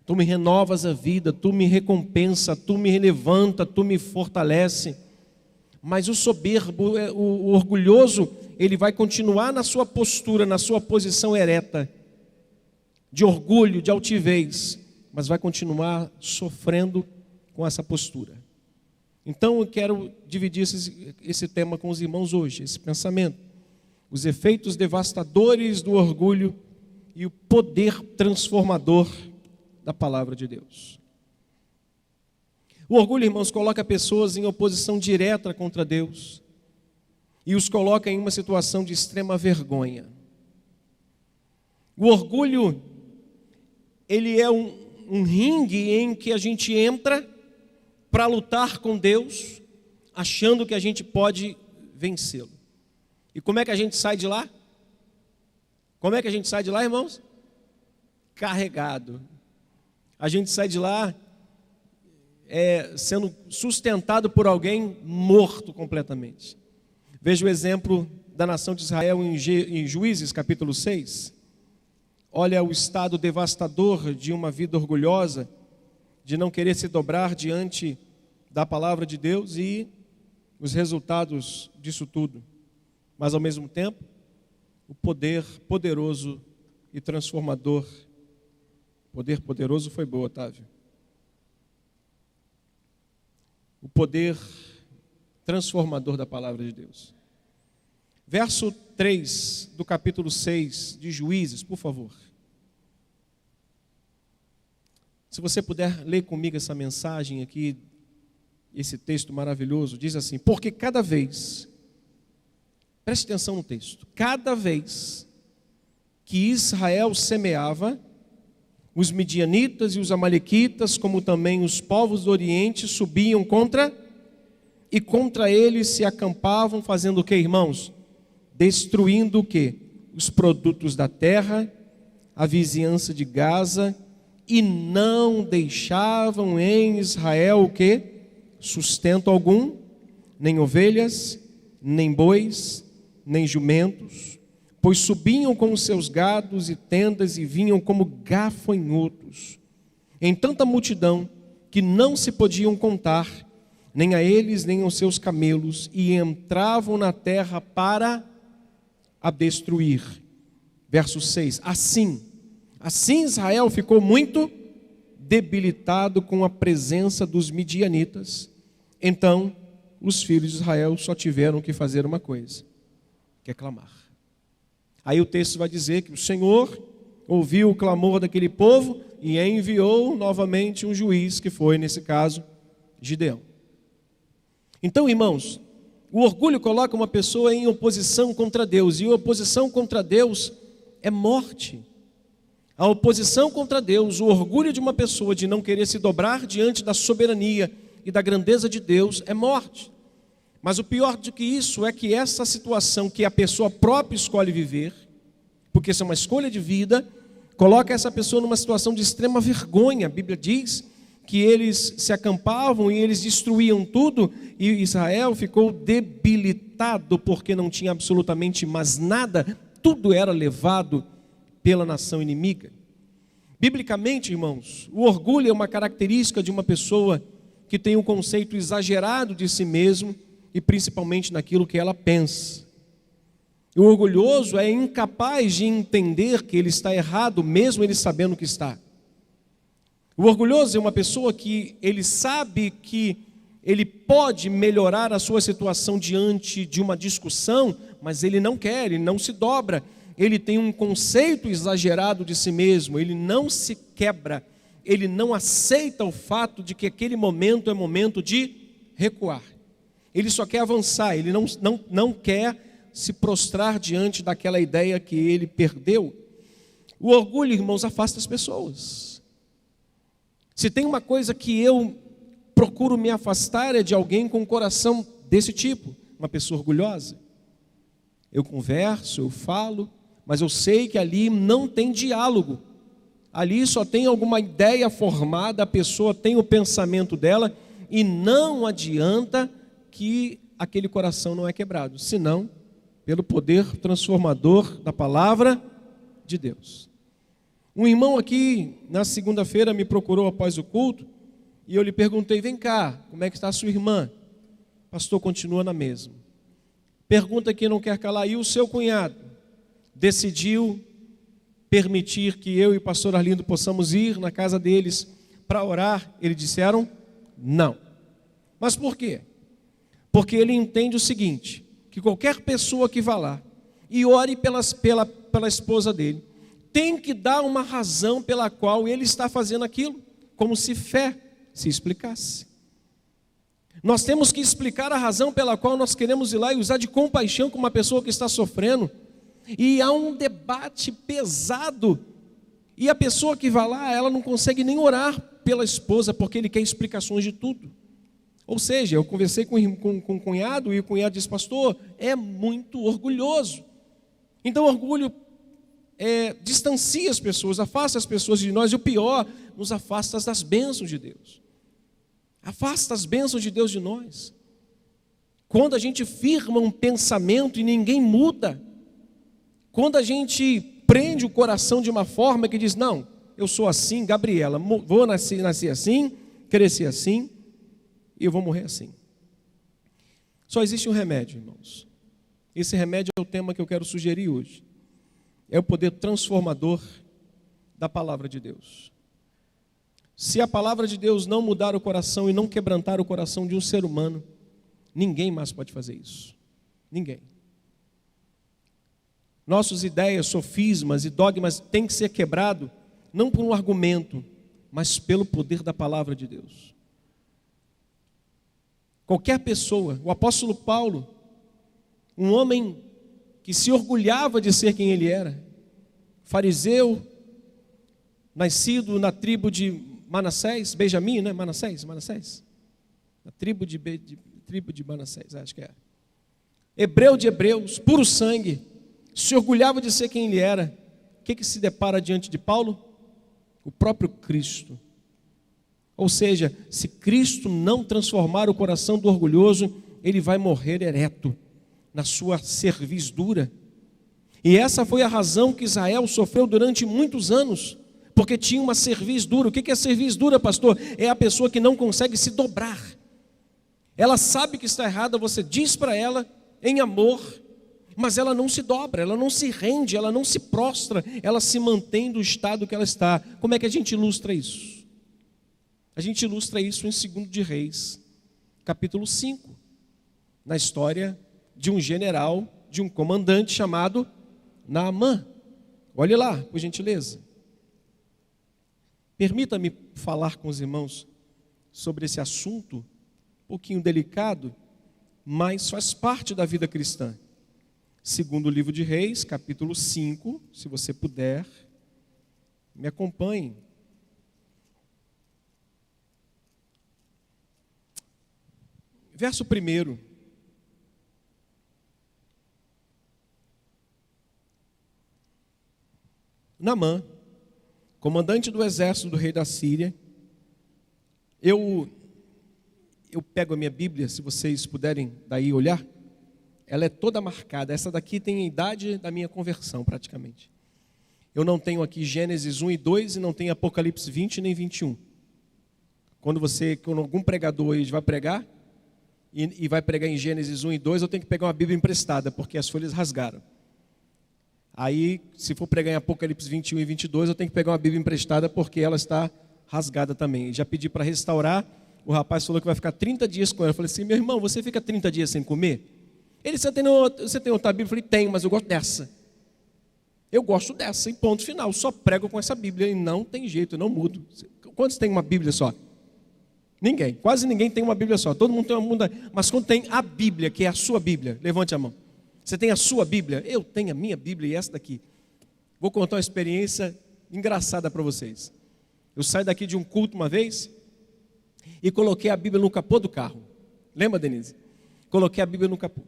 tu me renovas a vida, tu me recompensa, tu me levanta, tu me fortalece. Mas o soberbo, o orgulhoso, ele vai continuar na sua postura, na sua posição ereta, de orgulho, de altivez, mas vai continuar sofrendo com essa postura. Então eu quero dividir esse tema com os irmãos hoje, esse pensamento. Os efeitos devastadores do orgulho e o poder transformador da palavra de Deus. O orgulho, irmãos, coloca pessoas em oposição direta contra Deus e os coloca em uma situação de extrema vergonha. O orgulho, ele é um ringue em que a gente entra para lutar com Deus, achando que a gente pode vencê-lo. E como é que a gente sai de lá? Como é que a gente sai de lá, irmãos? Carregado. A gente sai de lá sendo sustentado por alguém morto completamente. Veja o exemplo da nação de Israel em Juízes, capítulo 6. Olha o estado devastador de uma vida orgulhosa, de não querer se dobrar diante da palavra de Deus e os resultados disso tudo. Mas ao mesmo tempo, o poder poderoso e transformador. Poder poderoso foi bom, Otávio. O poder transformador da palavra de Deus. Verso 3 do capítulo 6 de Juízes, por favor. Se você puder ler comigo essa mensagem aqui, esse texto maravilhoso, diz assim: porque cada vez, preste atenção no texto, cada vez que Israel semeava, os midianitas e os amalequitas, como também os povos do Oriente, subiam contra eles se acampavam, fazendo o que, irmãos? Destruindo o que? Os produtos da terra, a vizinhança de Gaza, e não deixavam em Israel o que? Sustento algum, nem ovelhas, nem bois, nem jumentos, pois subiam com os seus gados e tendas e vinham como gafanhotos, em tanta multidão que não se podiam contar, nem a eles, nem aos seus camelos, e entravam na terra para a destruir. Verso 6, assim Israel ficou muito debilitado com a presença dos midianitas. Então, os filhos de Israel só tiveram que fazer uma coisa, que é clamar. Aí o texto vai dizer que o Senhor ouviu o clamor daquele povo e enviou novamente um juiz, que foi, nesse caso, Gideão. Então, irmãos, o orgulho coloca uma pessoa em oposição contra Deus, e a oposição contra Deus é morte. A oposição contra Deus, o orgulho de uma pessoa de não querer se dobrar diante da soberania e da grandeza de Deus é morte. Mas o pior do que isso é que essa situação que a pessoa própria escolhe viver, porque isso é uma escolha de vida, coloca essa pessoa numa situação de extrema vergonha. A Bíblia diz que eles se acampavam e eles destruíam tudo, e Israel ficou debilitado porque não tinha absolutamente mais nada, tudo era levado pela nação inimiga. Biblicamente, irmãos, o orgulho é uma característica de uma pessoa que tem um conceito exagerado de si mesmo e principalmente naquilo que ela pensa. O orgulhoso é incapaz de entender que ele está errado, mesmo ele sabendo que está. O orgulhoso é uma pessoa que ele sabe que ele pode melhorar a sua situação diante de uma discussão, mas ele não quer, ele não se dobra. Ele tem um conceito exagerado de si mesmo, ele não se quebra, ele não aceita o fato de que aquele momento é momento de recuar. Ele só quer avançar, ele não quer se prostrar diante daquela ideia que ele perdeu. O orgulho, irmãos, afasta as pessoas. Se tem uma coisa que eu procuro me afastar é de alguém com um coração desse tipo, uma pessoa orgulhosa. Eu converso, eu falo, mas eu sei que ali não tem diálogo. Ali só tem alguma ideia formada, a pessoa tem o pensamento dela e não adianta que aquele coração não é quebrado, senão pelo poder transformador da palavra de Deus. Um irmão aqui na segunda-feira me procurou após o culto e eu lhe perguntei: vem cá, como é que está a sua irmã? Pastor, continua na mesma. Pergunta que não quer calar: e o seu cunhado decidiu permitir que eu e o pastor Arlindo possamos ir na casa deles para orar? Eles disseram não. Mas por quê? Porque ele entende o seguinte, que qualquer pessoa que vá lá e ore pela esposa dele, tem que dar uma razão pela qual ele está fazendo aquilo, como se fé se explicasse. Nós temos que explicar a razão pela qual nós queremos ir lá e usar de compaixão com uma pessoa que está sofrendo. E há um debate pesado, e a pessoa que vai lá, ela não consegue nem orar pela esposa, porque ele quer explicações de tudo. Ou seja, eu conversei com o cunhado, e o cunhado disse: pastor, é muito orgulhoso. Então o orgulho distancia as pessoas, afasta as pessoas de nós, e o pior, nos afasta das bênçãos de Deus. Afasta as bênçãos de Deus de nós. Quando a gente firma um pensamento e ninguém muda, quando a gente prende o coração de uma forma que diz: não, eu sou assim, Gabriela, vou nascer assim, crescer assim, e eu vou morrer assim. Só existe um remédio, irmãos. Esse remédio é o tema que eu quero sugerir hoje. É o poder transformador da palavra de Deus. Se a palavra de Deus não mudar o coração e não quebrantar o coração de um ser humano, ninguém mais pode fazer isso. Ninguém. Nossas ideias, sofismas e dogmas têm que ser quebrados, não por um argumento, mas pelo poder da palavra de Deus. Qualquer pessoa, o apóstolo Paulo, um homem que se orgulhava de ser quem ele era, fariseu, nascido na tribo de Manassés, Benjamim, né? Manassés, na tribo de Manassés, acho que é. Hebreu de hebreus, puro sangue, se orgulhava de ser quem ele era. O que se depara diante de Paulo? O próprio Cristo. Ou seja, se Cristo não transformar o coração do orgulhoso, ele vai morrer ereto na sua cerviz dura. E essa foi a razão que Israel sofreu durante muitos anos, porque tinha uma cerviz dura. O que é cerviz dura, pastor? É a pessoa que não consegue se dobrar. Ela sabe que está errada, você diz para ela em amor, mas ela não se dobra, ela não se rende, ela não se prostra, ela se mantém do estado que ela está. Como é que a gente ilustra isso? A gente ilustra isso em 2 de Reis, capítulo 5, na história de um general, de um comandante chamado Naamã. Olhe lá, por gentileza. Permita-me falar com os irmãos sobre esse assunto, um pouquinho delicado, mas faz parte da vida cristã. 2º livro de Reis, capítulo 5, se você puder, me acompanhe. Verso 1. Naamã, comandante do exército do rei da Síria. Eu pego a minha Bíblia, se vocês puderem daí olhar. Ela é toda marcada. Essa daqui tem a idade da minha conversão, praticamente. Eu não tenho aqui Gênesis 1 e 2 e não tenho Apocalipse 20 nem 21. Quando algum pregador hoje vai pregar, e vai pregar em Gênesis 1 e 2, eu tenho que pegar uma Bíblia emprestada, porque as folhas rasgaram. Aí, se for pregar em Apocalipse 21 e 22, eu tenho que pegar uma Bíblia emprestada, porque ela está rasgada também. Já pedi para restaurar, o rapaz falou que vai ficar 30 dias com ela. Eu falei assim, meu irmão, você fica 30 dias sem comer? Ele, você tem outra Bíblia? Eu falei, tenho, mas eu gosto dessa. Eu gosto dessa, e ponto final. Só prego com essa Bíblia e não tem jeito, eu não mudo. Quantos tem uma Bíblia só? Ninguém, quase ninguém tem uma Bíblia só. Todo mundo tem uma Bíblia, mas quando tem a Bíblia, que é a sua Bíblia, levante a mão. Você tem a sua Bíblia? Eu tenho a minha Bíblia e essa daqui. Vou contar uma experiência engraçada para vocês. Eu saí daqui de um culto uma vez e coloquei a Bíblia no capô do carro. Lembra, Denise? Coloquei a Bíblia no capô.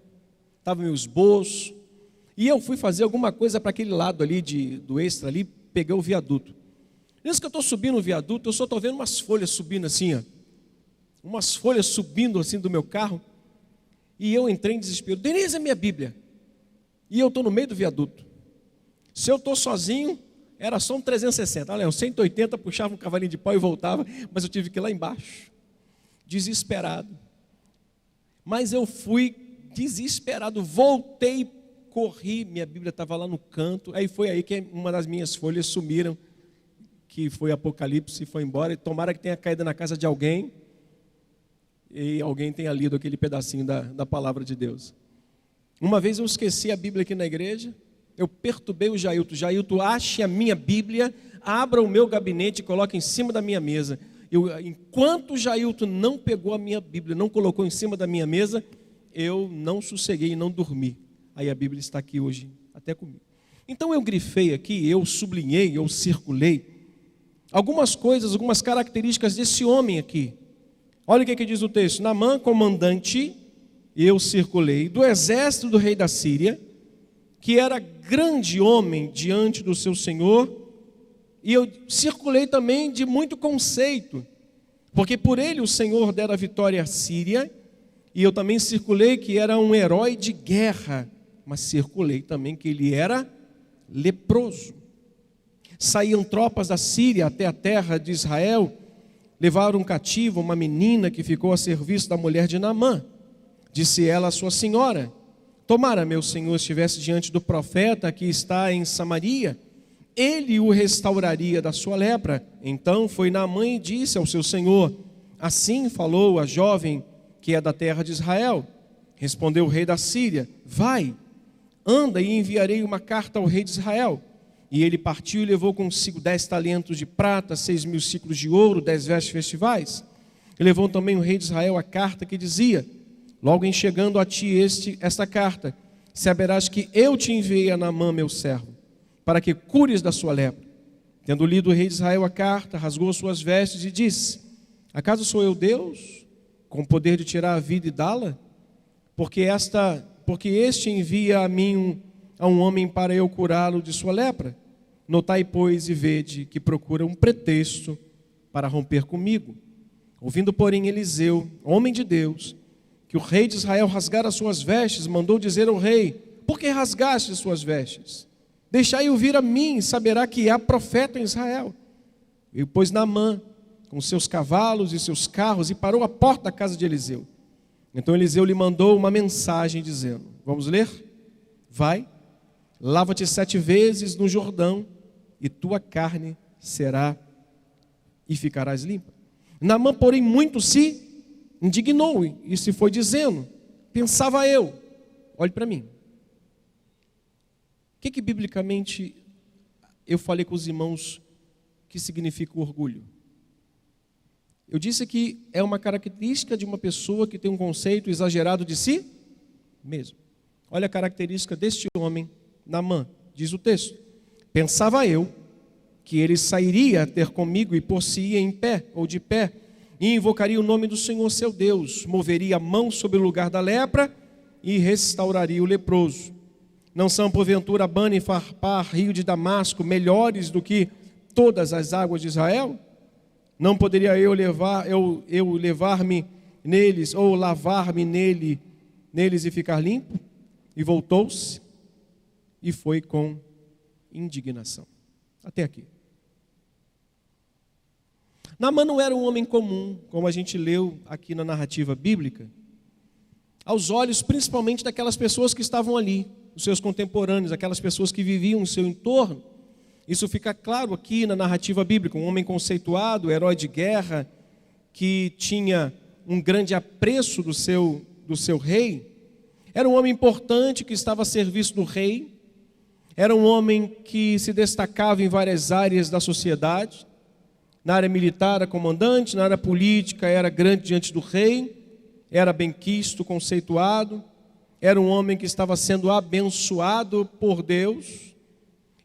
Estava meu esboço. E eu fui fazer alguma coisa para aquele lado ali do extra ali, peguei o viaduto. Nisso que eu estou subindo o viaduto, eu só estou vendo umas folhas subindo assim, ó. Umas folhas subindo assim do meu carro. E eu entrei em desespero. Denise, é minha Bíblia. E eu estou no meio do viaduto. Se eu estou sozinho, era só um 360. Olha, um 180, puxava um cavalinho de pau e voltava. Mas eu tive que ir lá embaixo. Desesperado. Mas eu fui desesperado. Voltei, corri. Minha Bíblia estava lá no canto. Aí foi aí que uma das minhas folhas sumiram. Que foi Apocalipse e foi embora. E tomara que tenha caído na casa de alguém. E alguém tenha lido aquele pedacinho da palavra de Deus. Uma vez eu esqueci a Bíblia aqui na igreja, eu perturbei o Jailton. Jailton, ache a minha Bíblia, abra o meu gabinete e coloque em cima da minha mesa. Enquanto o Jailton não pegou a minha Bíblia, não colocou em cima da minha mesa, eu não sosseguei e não dormi. Aí a Bíblia está aqui hoje, até comigo. Então eu grifei aqui, eu sublinhei, eu circulei algumas coisas, algumas características desse homem aqui. Olha o que diz o texto. Naamã, comandante, eu circulei, do exército do rei da Síria, que era grande homem diante do seu senhor, e eu circulei também de muito conceito, porque por ele o Senhor dera a vitória à Síria, e eu também circulei que era um herói de guerra, mas circulei também que ele era leproso. Saíam tropas da Síria até a terra de Israel, levaram cativo uma menina que ficou a serviço da mulher de Naamã. Disse ela à sua senhora, tomara meu senhor estivesse diante do profeta que está em Samaria, ele o restauraria da sua lepra. Então foi Naamã e disse ao seu senhor, assim falou a jovem que é da terra de Israel. Respondeu o rei da Síria, vai, anda e enviarei uma carta ao rei de Israel. E ele partiu e levou consigo 10 talentos de prata, 6.000 ciclos de ouro, 10 vestes festivais. E levou também o rei de Israel a carta que dizia, logo em chegando a ti esta carta, saberás que eu te enviei a Naamã, meu servo, para que cures da sua lepra. Tendo lido o rei de Israel a carta, rasgou suas vestes e disse, acaso sou eu Deus, com o poder de tirar a vida e dá-la? Porque este envia a mim a um homem para eu curá-lo de sua lepra. Notai, pois, e vede que procura um pretexto para romper comigo. Ouvindo, porém, Eliseu, homem de Deus, que o rei de Israel rasgara suas vestes, mandou dizer ao rei, por que rasgaste suas vestes? Deixai-o vir a mim, saberá que há profeta em Israel. E pôs Naamã com seus cavalos e seus carros e parou à porta da casa de Eliseu. Então Eliseu lhe mandou uma mensagem dizendo, vamos ler? Vai, lava-te 7 vezes no Jordão e tua carne será e ficarás limpa. Naamã, porém, muito se indignou e se foi dizendo, pensava eu, olhe para mim. O que biblicamente eu falei com os irmãos que significa o orgulho? Eu disse que é uma característica de uma pessoa que tem um conceito exagerado de si mesmo. Olha a característica deste homem, Naamã, diz o texto. Pensava eu que ele sairia a ter comigo e por-se-ia em pé ou de pé e invocaria o nome do Senhor seu Deus, moveria a mão sobre o lugar da lepra e restauraria o leproso. Não são porventura Abana e Farpar, rio de Damasco, melhores do que todas as águas de Israel? Não poderia eu levar-me neles ou lavar-me neles e ficar limpo? E voltou-se e foi com indignação. Até aqui. Naamã não era um homem comum, como a gente leu aqui na narrativa bíblica, aos olhos principalmente daquelas pessoas que estavam ali, os seus contemporâneos, aquelas pessoas que viviam no seu entorno. Isso fica claro aqui na narrativa bíblica, um homem conceituado, herói de guerra, que tinha um grande apreço do seu rei. Era um homem importante que estava a serviço do rei. Era um homem que se destacava em várias áreas da sociedade. Na área militar era comandante, na área política era grande diante do rei, era benquisto, conceituado. Era um homem que estava sendo abençoado por Deus.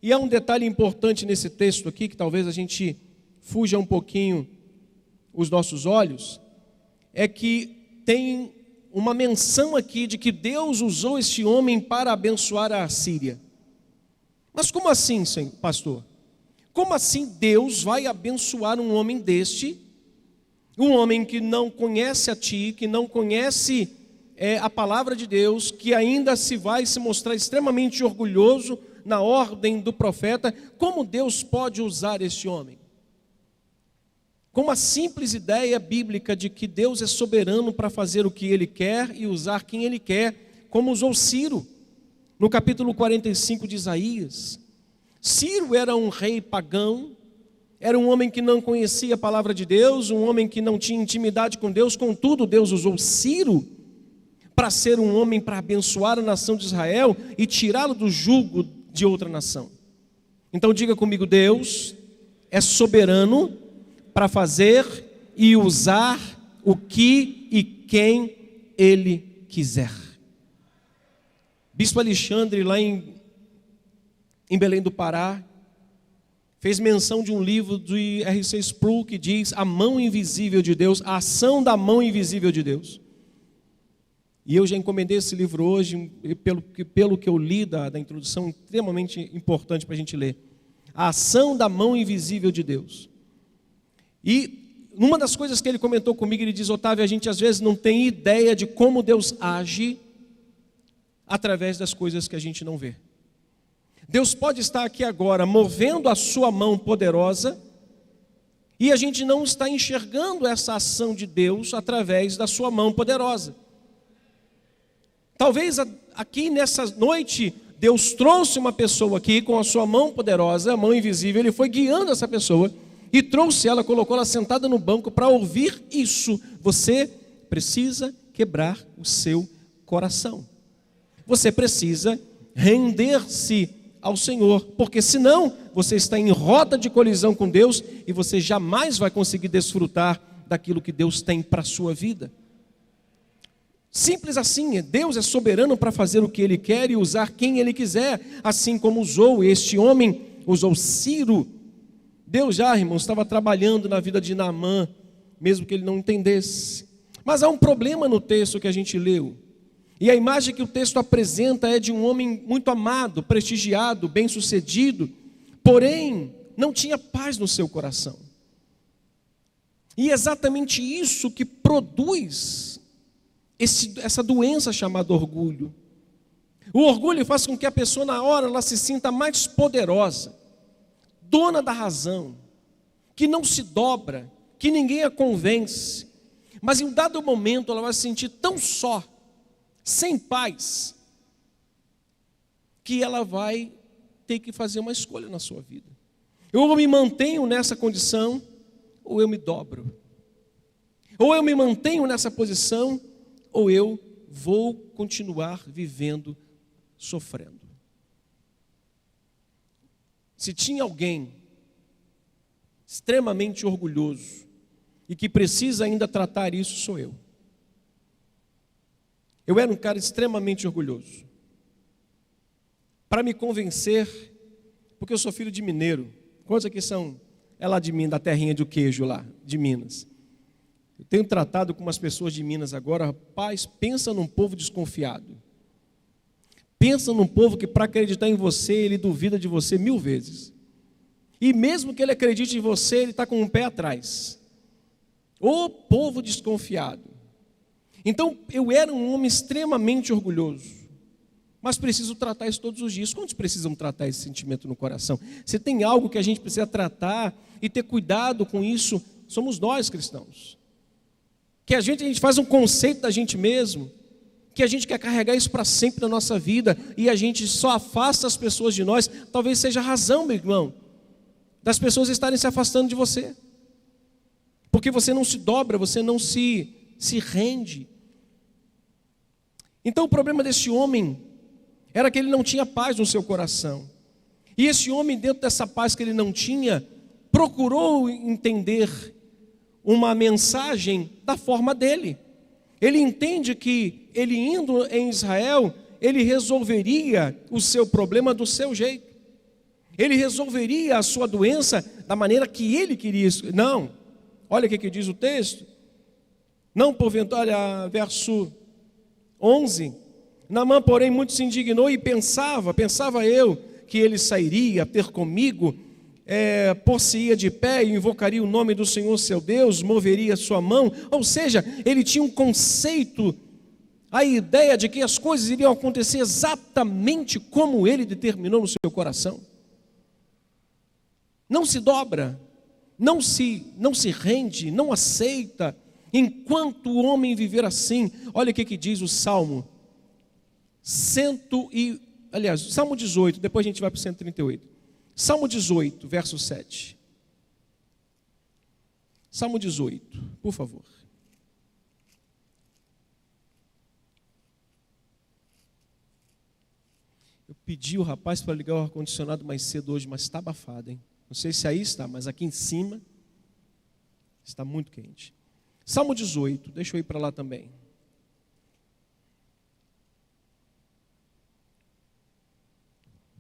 E há um detalhe importante nesse texto aqui, que talvez a gente fuja um pouquinho os nossos olhos, é que tem uma menção aqui de que Deus usou este homem para abençoar a Assíria. Mas como assim, senhor, pastor? Como assim Deus vai abençoar um homem deste? Um homem que não conhece a ti, que não conhece a palavra de Deus, que ainda vai se mostrar extremamente orgulhoso na ordem do profeta. Como Deus pode usar este homem? Com uma simples ideia bíblica de que Deus é soberano para fazer o que Ele quer e usar quem Ele quer, como usou Ciro, no capítulo 45 de Isaías. Ciro era um rei pagão, era um homem que não conhecia a palavra de Deus, um homem que não tinha intimidade com Deus. Contudo, Deus usou Ciro para ser um homem para abençoar a nação de Israel e tirá-lo do jugo de outra nação. Então diga comigo, Deus é soberano para fazer e usar o que e quem Ele quiser. Bispo Alexandre, lá em Belém do Pará, fez menção de um livro de R.C. Sproul que diz a mão invisível de Deus, a ação da mão invisível de Deus. E eu já encomendei esse livro hoje, pelo que eu li da introdução, extremamente importante para a gente ler. A ação da mão invisível de Deus. E uma das coisas que ele comentou comigo, ele diz, Otávio, a gente às vezes não tem ideia de como Deus age através das coisas que a gente não vê. Deus pode estar aqui agora movendo a sua mão poderosa e a gente não está enxergando essa ação de Deus através da sua mão poderosa. Talvez aqui nessa noite Deus trouxe uma pessoa aqui com a sua mão poderosa, a mão invisível, Ele foi guiando essa pessoa e trouxe ela, colocou ela sentada no banco para ouvir isso. Você precisa quebrar o seu coração. Você precisa render-se ao Senhor, porque senão você está em rota de colisão com Deus e você jamais vai conseguir desfrutar daquilo que Deus tem para a sua vida. Simples assim, Deus é soberano para fazer o que Ele quer e usar quem Ele quiser, assim como usou este homem, usou Ciro. Deus já, irmãos, estava trabalhando na vida de Naamã, mesmo que ele não entendesse. Mas há um problema no texto que a gente leu. E a imagem que o texto apresenta é de um homem muito amado, prestigiado, bem-sucedido, porém não tinha paz no seu coração. E é exatamente isso que produz essa doença chamada orgulho. O orgulho faz com que a pessoa na hora ela se sinta mais poderosa, dona da razão, que não se dobra, que ninguém a convence. Mas em um dado momento ela vai se sentir tão só, sem paz, que ela vai ter que fazer uma escolha na sua vida. Eu me mantenho nessa condição, ou eu me dobro. Ou eu me mantenho nessa posição, ou eu vou continuar vivendo, sofrendo. Se tinha alguém extremamente orgulhoso e que precisa ainda tratar isso, sou eu. Eu era um cara extremamente orgulhoso. Para me convencer, porque eu sou filho de mineiro. Quantos aqui são? É lá de Minas, da terrinha do queijo lá, de Minas. Eu tenho tratado com umas pessoas de Minas agora, rapaz, pensa num povo desconfiado. Pensa num povo que para acreditar em você, ele duvida de você 1000 vezes. E mesmo que ele acredite em você, ele está com um pé atrás. Ô povo desconfiado. Então, eu era um homem extremamente orgulhoso, mas preciso tratar isso todos os dias. Quantos precisam tratar esse sentimento no coração? Se tem algo que a gente precisa tratar e ter cuidado com isso, somos nós cristãos. Que a gente faz um conceito da gente mesmo, que a gente quer carregar isso para sempre na nossa vida, e a gente só afasta as pessoas de nós. Talvez seja a razão, meu irmão, das pessoas estarem se afastando de você. porque você não se dobra, você não se rende. Então o problema desse homem era que ele não tinha paz no seu coração. E esse homem, dentro dessa paz que ele não tinha, procurou entender uma mensagem da forma dele. Ele entende que ele indo em Israel, ele resolveria o seu problema do seu jeito. Ele resolveria a sua doença da maneira que ele queria. Não, olha o que diz o texto. Não porventura, olha, verso 11. Naamã, porém, muito se indignou e pensava eu, que ele sairia a ter comigo, por-se-ia de pé e invocaria o nome do Senhor seu Deus, moveria sua mão. Ou seja, ele tinha um conceito, a ideia de que as coisas iriam acontecer exatamente como ele determinou no seu coração. Não se dobra, não se rende, não aceita, enquanto o homem viver assim. Olha o que diz o Salmo Salmo 18, depois a gente vai para o 138. Salmo 18, verso 7. Salmo 18, por favor. Eu pedi o rapaz para ligar o ar-condicionado mais cedo hoje, mas está abafado, hein? Não sei se aí está, mas aqui em cima está muito quente. Salmo 18, deixa eu ir para lá também.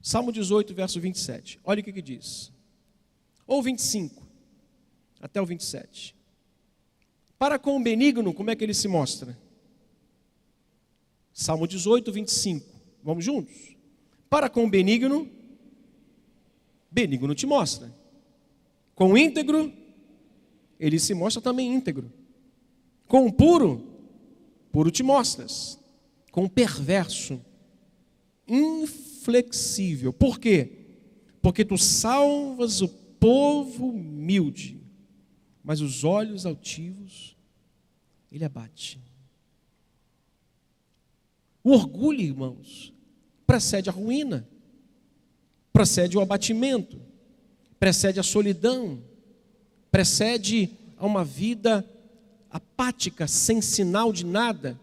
Salmo 18, verso 27. Olha o que diz. Ou 25, até o 27. Para com o benigno, como é que ele se mostra? Salmo 18, 25. Vamos juntos? Para com o benigno te mostra. Com o íntegro, ele se mostra também íntegro. Com o puro te mostras. Com o perverso, inflexível. Por quê? Porque tu salvas o povo humilde, mas os olhos altivos ele abate. O orgulho, irmãos, precede a ruína, precede o abatimento, precede a solidão, precede a uma vida apática, sem sinal de nada.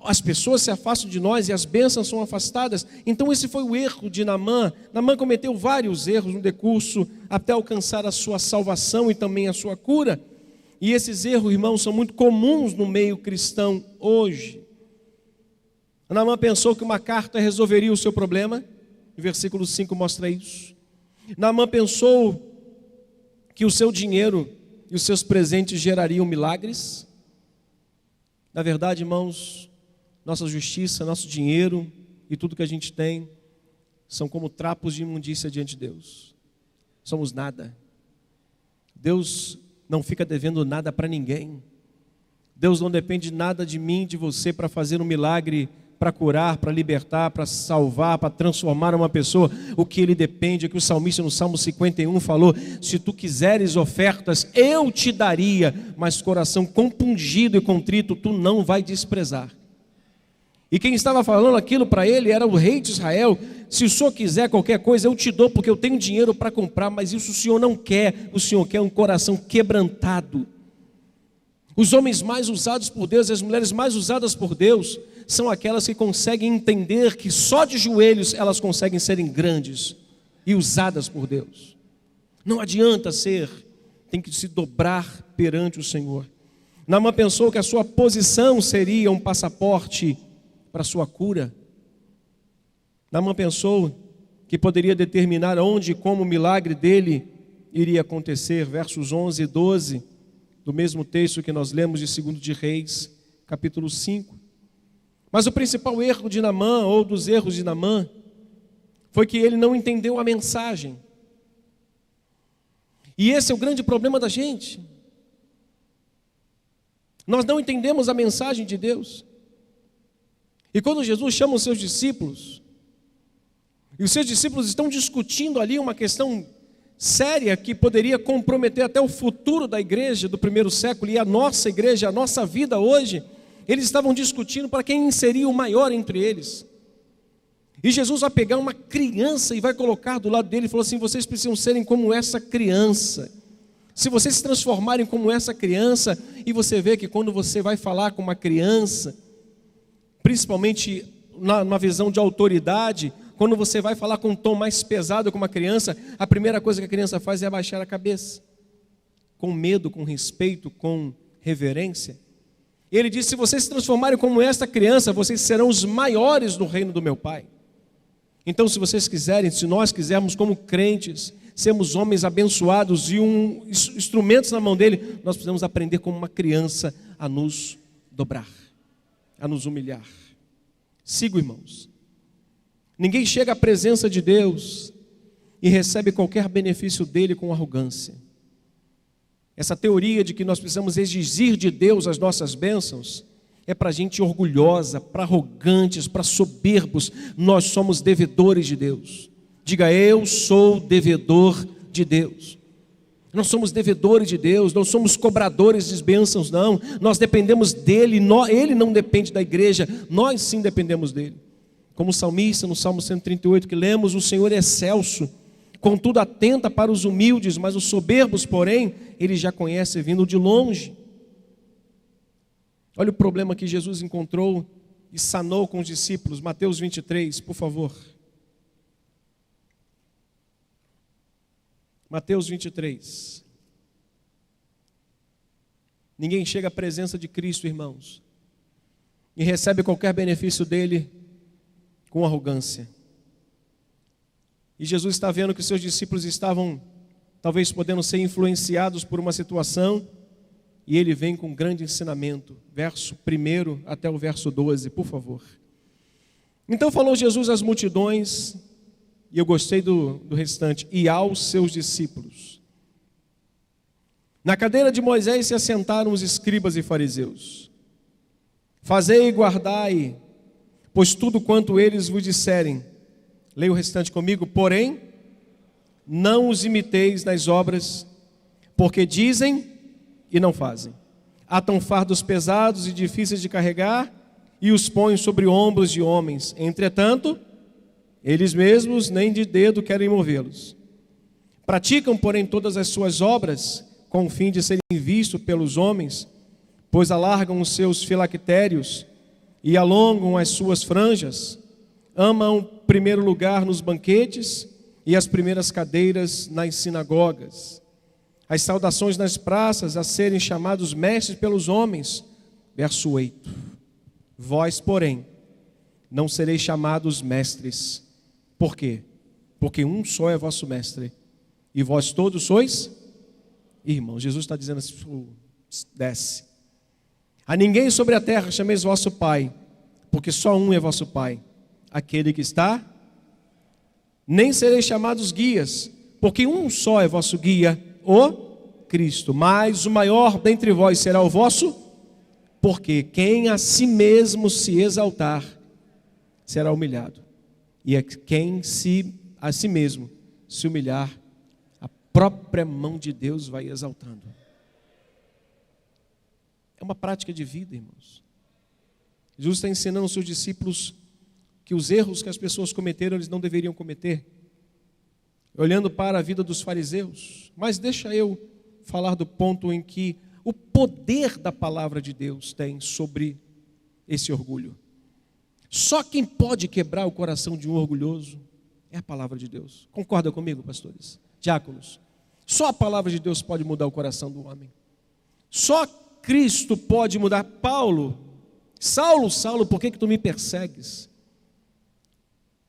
As pessoas se afastam de nós e as bênçãos são afastadas. Então esse foi o erro de Naamã. Naamã cometeu vários erros no decurso até alcançar a sua salvação e também a sua cura. E esses erros, irmãos, são muito comuns no meio cristão hoje. Naamã pensou que uma carta resolveria o seu problema. O versículo 5 mostra isso. Naamã pensou que o seu dinheiro e os seus presentes gerariam milagres. Na verdade, irmãos, nossa justiça, nosso dinheiro e tudo que a gente tem são como trapos de imundícia diante de Deus. Somos nada. Deus não fica devendo nada para ninguém. Deus não depende de nada de mim, de você, para fazer um milagre, para curar, para libertar, para salvar, para transformar uma pessoa. O que ele depende é que o salmista no Salmo 51 falou: se tu quiseres ofertas, eu te daria, mas coração compungido e contrito tu não vai desprezar. E quem estava falando aquilo para ele era o rei de Israel. Se o senhor quiser qualquer coisa, eu te dou, porque eu tenho dinheiro para comprar, mas isso o senhor não quer. O senhor quer um coração quebrantado. Os homens mais usados por Deus e as mulheres mais usadas por Deus são aquelas que conseguem entender que só de joelhos elas conseguem serem grandes e usadas por Deus. Não adianta tem que se dobrar perante o Senhor. Naamã pensou que a sua posição seria um passaporte para a sua cura. Naamã pensou que poderia determinar onde e como o milagre dele iria acontecer. Versos 11 e 12 do mesmo texto que nós lemos de 2 de Reis, capítulo 5. Mas o principal erro de Naamã, ou dos erros de Naamã, foi que ele não entendeu a mensagem. E esse é o grande problema da gente. Nós não entendemos a mensagem de Deus. E quando Jesus chama os seus discípulos, e os seus discípulos estão discutindo ali uma questão séria que poderia comprometer até o futuro da igreja do primeiro século e a nossa igreja, a nossa vida hoje, eles estavam discutindo para quem seria o maior entre eles. E Jesus vai pegar uma criança e vai colocar do lado dele e falou assim: vocês precisam serem como essa criança. Se vocês se transformarem como essa criança, e você vê que quando você vai falar com uma criança, principalmente numa visão de autoridade, quando você vai falar com um tom mais pesado com uma criança, a primeira coisa que a criança faz é abaixar a cabeça, com medo, com respeito, com reverência. E ele diz: se vocês se transformarem como esta criança, vocês serão os maiores no reino do meu Pai. Então, se vocês quiserem, se nós quisermos como crentes, sermos homens abençoados e instrumentos na mão dele, nós precisamos aprender como uma criança a nos dobrar, a nos humilhar. Siga, irmãos. Ninguém chega à presença de Deus e recebe qualquer benefício dele com arrogância. Essa teoria de que nós precisamos exigir de Deus as nossas bênçãos é para gente orgulhosa, para arrogantes, para soberbos. Nós somos devedores de Deus. Diga: eu sou devedor de Deus. Nós somos devedores de Deus, não somos cobradores de bênçãos, não. Nós dependemos dele, ele não depende da igreja, nós sim dependemos dele. Como o salmista no Salmo 138 que lemos: o Senhor é excelso, contudo atenta para os humildes, mas os soberbos, porém, ele já conhece vindo de longe. Olha o problema que Jesus encontrou e sanou com os discípulos. Mateus 23, por favor. Mateus 23. Ninguém chega à presença de Cristo, irmãos, e recebe qualquer benefício dele com arrogância. E Jesus está vendo que os seus discípulos estavam talvez podendo ser influenciados por uma situação, e ele vem com um grande ensinamento, verso 1 até o verso 12, por favor. Então falou Jesus às multidões, e eu gostei do restante: e aos seus discípulos. Na cadeira de Moisés se assentaram os escribas e fariseus. Fazei e guardai, pois tudo quanto eles vos disserem. Leia o restante comigo. Porém, não os imiteis nas obras, porque dizem e não fazem. Atam fardos pesados e difíceis de carregar, e os põem sobre ombros de homens. Entretanto, eles mesmos nem de dedo querem movê-los. Praticam, porém, todas as suas obras com o fim de serem vistos pelos homens, pois alargam os seus filactérios e alongam as suas franjas. Amam primeiro lugar nos banquetes e as primeiras cadeiras nas sinagogas, as saudações nas praças, a serem chamados mestres pelos homens. Verso 8. Vós, porém, não sereis chamados mestres. Por quê? Porque um só é vosso mestre, e vós todos sois irmãos. Jesus está dizendo assim: desce. A ninguém sobre a terra chameis vosso Pai, porque só um é vosso Pai, aquele que está. Nem sereis chamados guias, porque um só é vosso guia, o Cristo. Mas o maior dentre vós será o vosso, porque quem a si mesmo se exaltar será humilhado, e quem a si mesmo se humilhar, a própria mão de Deus vai exaltando. É uma prática de vida, irmãos. Jesus está ensinando aos seus discípulos que os erros que as pessoas cometeram, eles não deveriam cometer, olhando para a vida dos fariseus. Mas deixa eu falar do ponto em que o poder da palavra de Deus tem sobre esse orgulho. Só quem pode quebrar o coração de um orgulhoso é a palavra de Deus. Concorda comigo, pastores? Diáconos? Só a palavra de Deus pode mudar o coração do homem. Só Cristo pode mudar. Saulo, Saulo, por que tu me persegues?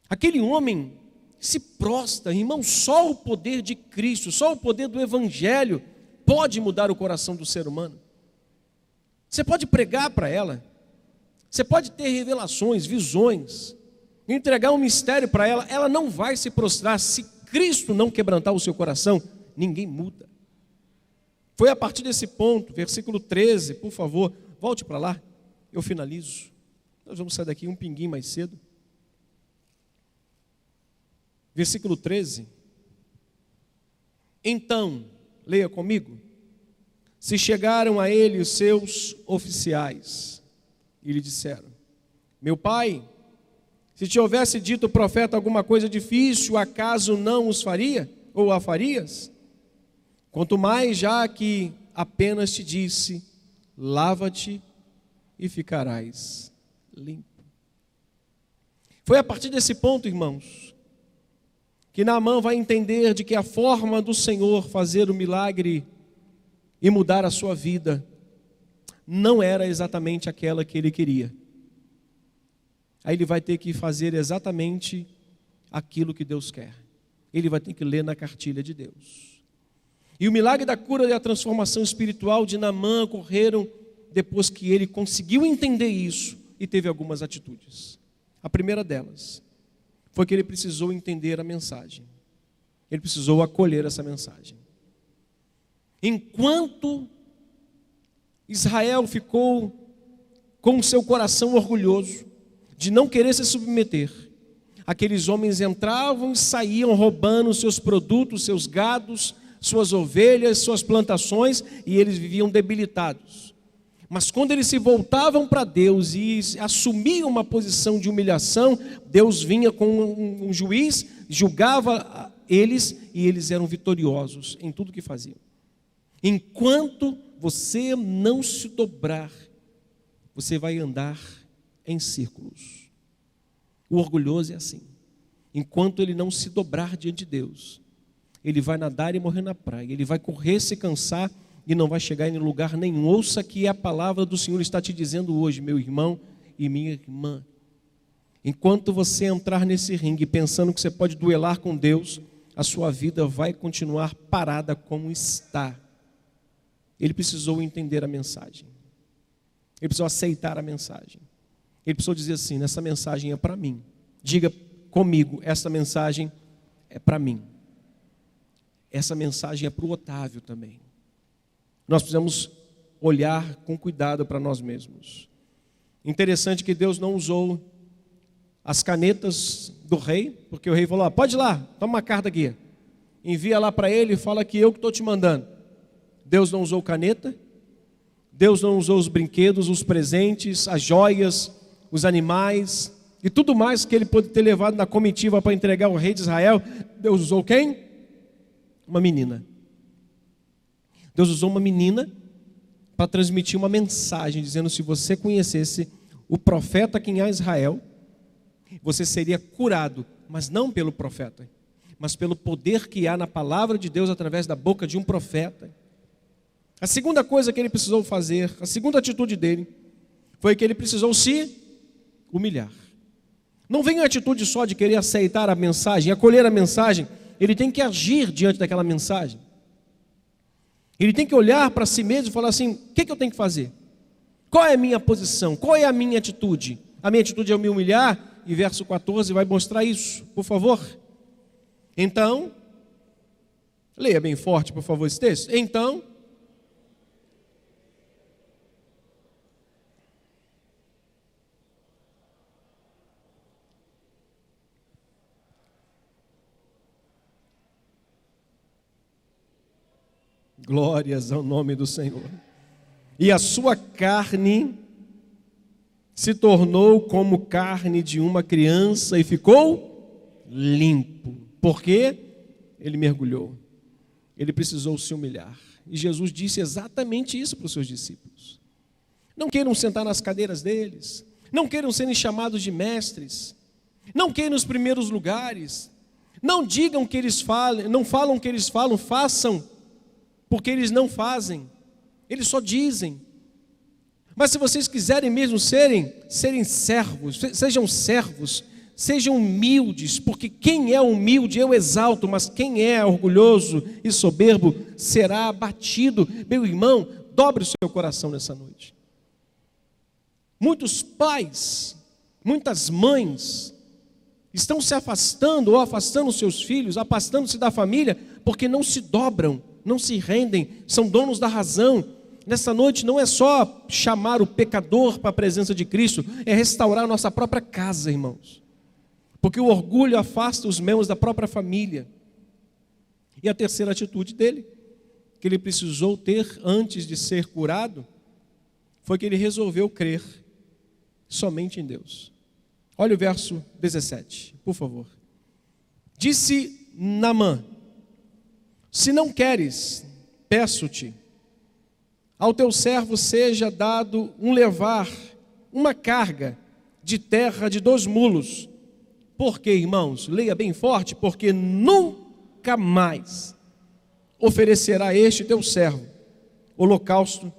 Aquele homem se prostra, irmão. Só o poder de Cristo, só o poder do Evangelho pode mudar o coração do ser humano. Você pode pregar para ela, você pode ter revelações, visões, entregar um mistério para ela, ela não vai se prostrar. Se Cristo não quebrantar o seu coração, ninguém muda. Foi a partir desse ponto, versículo 13, por favor, volte para lá, eu finalizo. Nós vamos sair daqui um pinguinho mais cedo. Versículo 13. Então, leia comigo. Se chegaram a ele os seus oficiais e lhe disseram: meu pai, se te houvesse dito o profeta alguma coisa difícil, acaso não os faria? Ou a farias? Quanto mais já que apenas te disse, lava-te e ficarás limpo. Foi a partir desse ponto, irmãos, que Naamã vai entender de que a forma do Senhor fazer o milagre e mudar a sua vida não era exatamente aquela que ele queria. Aí ele vai ter que fazer exatamente aquilo que Deus quer. Ele vai ter que ler na cartilha de Deus. E o milagre da cura e a transformação espiritual de Naamã ocorreram depois que ele conseguiu entender isso e teve algumas atitudes. A primeira delas foi que ele precisou entender a mensagem. Ele precisou acolher essa mensagem. Enquanto Israel ficou com o seu coração orgulhoso de não querer se submeter, aqueles homens entravam e saíam roubando seus produtos, seus gados, suas ovelhas, suas plantações, e eles viviam debilitados. Mas quando eles se voltavam para Deus e assumiam uma posição de humilhação, Deus vinha com um juiz, julgava eles e eles eram vitoriosos em tudo que faziam. Enquanto você não se dobrar, você vai andar em círculos. O orgulhoso é assim. Enquanto ele não se dobrar diante de Deus, ele vai nadar e morrer na praia, ele vai correr, se cansar e não vai chegar em lugar nenhum. Ouça que a palavra do Senhor está te dizendo hoje, meu irmão e minha irmã. Enquanto você entrar nesse ringue pensando que você pode duelar com Deus, a sua vida vai continuar parada como está. Ele precisou entender a mensagem. Ele precisou aceitar a mensagem. Ele precisou dizer assim, essa mensagem é para mim. Diga comigo, essa mensagem é para mim. Essa mensagem é para o Otávio também. Nós precisamos olhar com cuidado para nós mesmos. Interessante que Deus não usou as canetas do rei, porque o rei falou, pode ir lá, toma uma carta aqui. Envia lá para ele e fala que eu que estou te mandando. Deus não usou caneta, Deus não usou os brinquedos, os presentes, as joias, os animais e tudo mais que ele pode ter levado na comitiva para entregar ao rei de Israel. Deus usou quem? Uma menina. Deus usou uma menina para transmitir uma mensagem, dizendo, se você conhecesse o profeta que há em Israel, você seria curado, mas não pelo profeta, mas pelo poder que há na palavra de Deus através da boca de um profeta. A segunda coisa que ele precisou fazer, a segunda atitude dele, foi que ele precisou se humilhar. Não vem a atitude só de querer aceitar a mensagem, acolher a mensagem, ele tem que agir diante daquela mensagem. Ele tem que olhar para si mesmo e falar assim, o que eu tenho que fazer? Qual é a minha posição? Qual é a minha atitude? A minha atitude é eu me humilhar, e verso 14 vai mostrar isso, por favor. Então, leia bem forte, por favor, esse texto. Então, glórias ao nome do Senhor. E a sua carne se tornou como carne de uma criança e ficou limpo. Por quê? Ele mergulhou. Ele precisou se humilhar. E Jesus disse exatamente isso para os seus discípulos. Não queiram sentar nas cadeiras deles. Não queiram serem chamados de mestres. Não queiram os primeiros lugares. Não digam que eles falam, não falam o que eles falam, façam porque eles não fazem, eles só dizem. Mas se vocês quiserem mesmo serem servos, sejam humildes, porque quem é humilde eu exalto, mas quem é orgulhoso e soberbo será abatido. Meu irmão, dobre o seu coração nessa noite. Muitos pais, muitas mães estão se afastando ou afastando seus filhos, afastando-se da família, porque não se dobram, não se rendem, são donos da razão. Nessa noite não é só chamar o pecador para a presença de Cristo, é restaurar a nossa própria casa, irmãos. Porque o orgulho afasta os membros da própria família. E a terceira atitude dele, que ele precisou ter antes de ser curado, foi que ele resolveu crer somente em Deus. Olha o verso 17, por favor. Disse Naamã, se não queres peço-te, ao teu servo seja dado um levar, uma carga de terra de 2 mulos. Porque, irmãos, leia bem forte, porque nunca mais oferecerá este teu servo holocausto,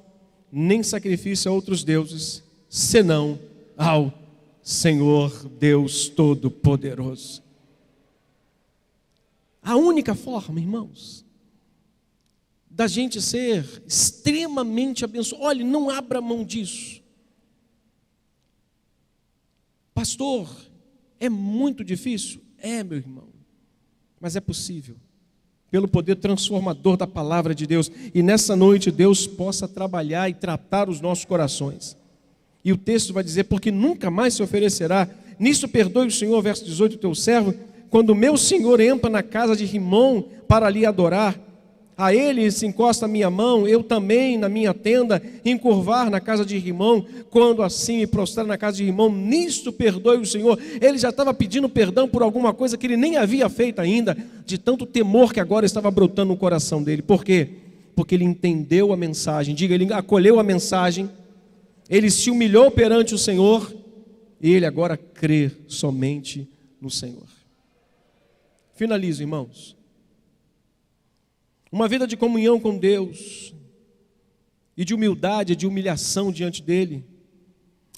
nem sacrifício a outros deuses, senão ao Senhor Deus Todo-Poderoso. A única forma, irmãos, da gente ser extremamente abençoado, olhe, não abra mão disso. Pastor, é muito difícil? É, meu irmão, mas é possível, pelo poder transformador da palavra de Deus. E nessa noite Deus possa trabalhar e tratar os nossos corações. E o texto vai dizer, porque nunca mais se oferecerá. Nisso perdoe o Senhor, verso 18, o teu servo, quando o meu Senhor entra na casa de Rimom para ali adorar. A ele se encosta a minha mão, eu também na minha tenda, encurvar na casa de Rimom, quando assim me prostrar na casa de Rimom, nisto perdoe o Senhor. Ele já estava pedindo perdão por alguma coisa que ele nem havia feito ainda, de tanto temor que agora estava brotando no coração dele. Por quê? Porque ele entendeu a mensagem, diga, ele acolheu a mensagem, ele se humilhou perante o Senhor, e ele agora crê somente no Senhor. Finalizo, irmãos. Uma vida de comunhão com Deus e de humildade, de humilhação diante dEle,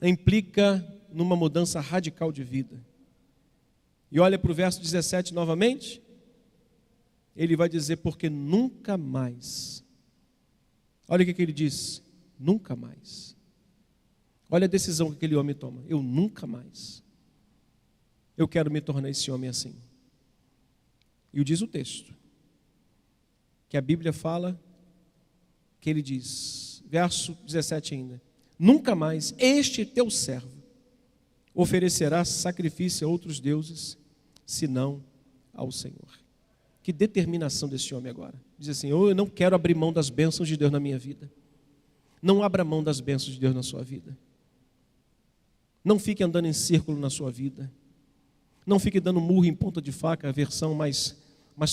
implica numa mudança radical de vida. E olha para o verso 17 novamente. Ele vai dizer, porque nunca mais. Olha o que ele diz, nunca mais. Olha a decisão que aquele homem toma, eu nunca mais. Eu quero me tornar esse homem assim. E diz o texto, que a Bíblia fala, que ele diz, verso 17 ainda, nunca mais este teu servo oferecerá sacrifício a outros deuses, senão ao Senhor. Que determinação desse homem agora. Diz assim, eu não quero abrir mão das bênçãos de Deus na minha vida. Não abra mão das bênçãos de Deus na sua vida. Não fique andando em círculo na sua vida. Não fique dando murro em ponta de faca, a versão mais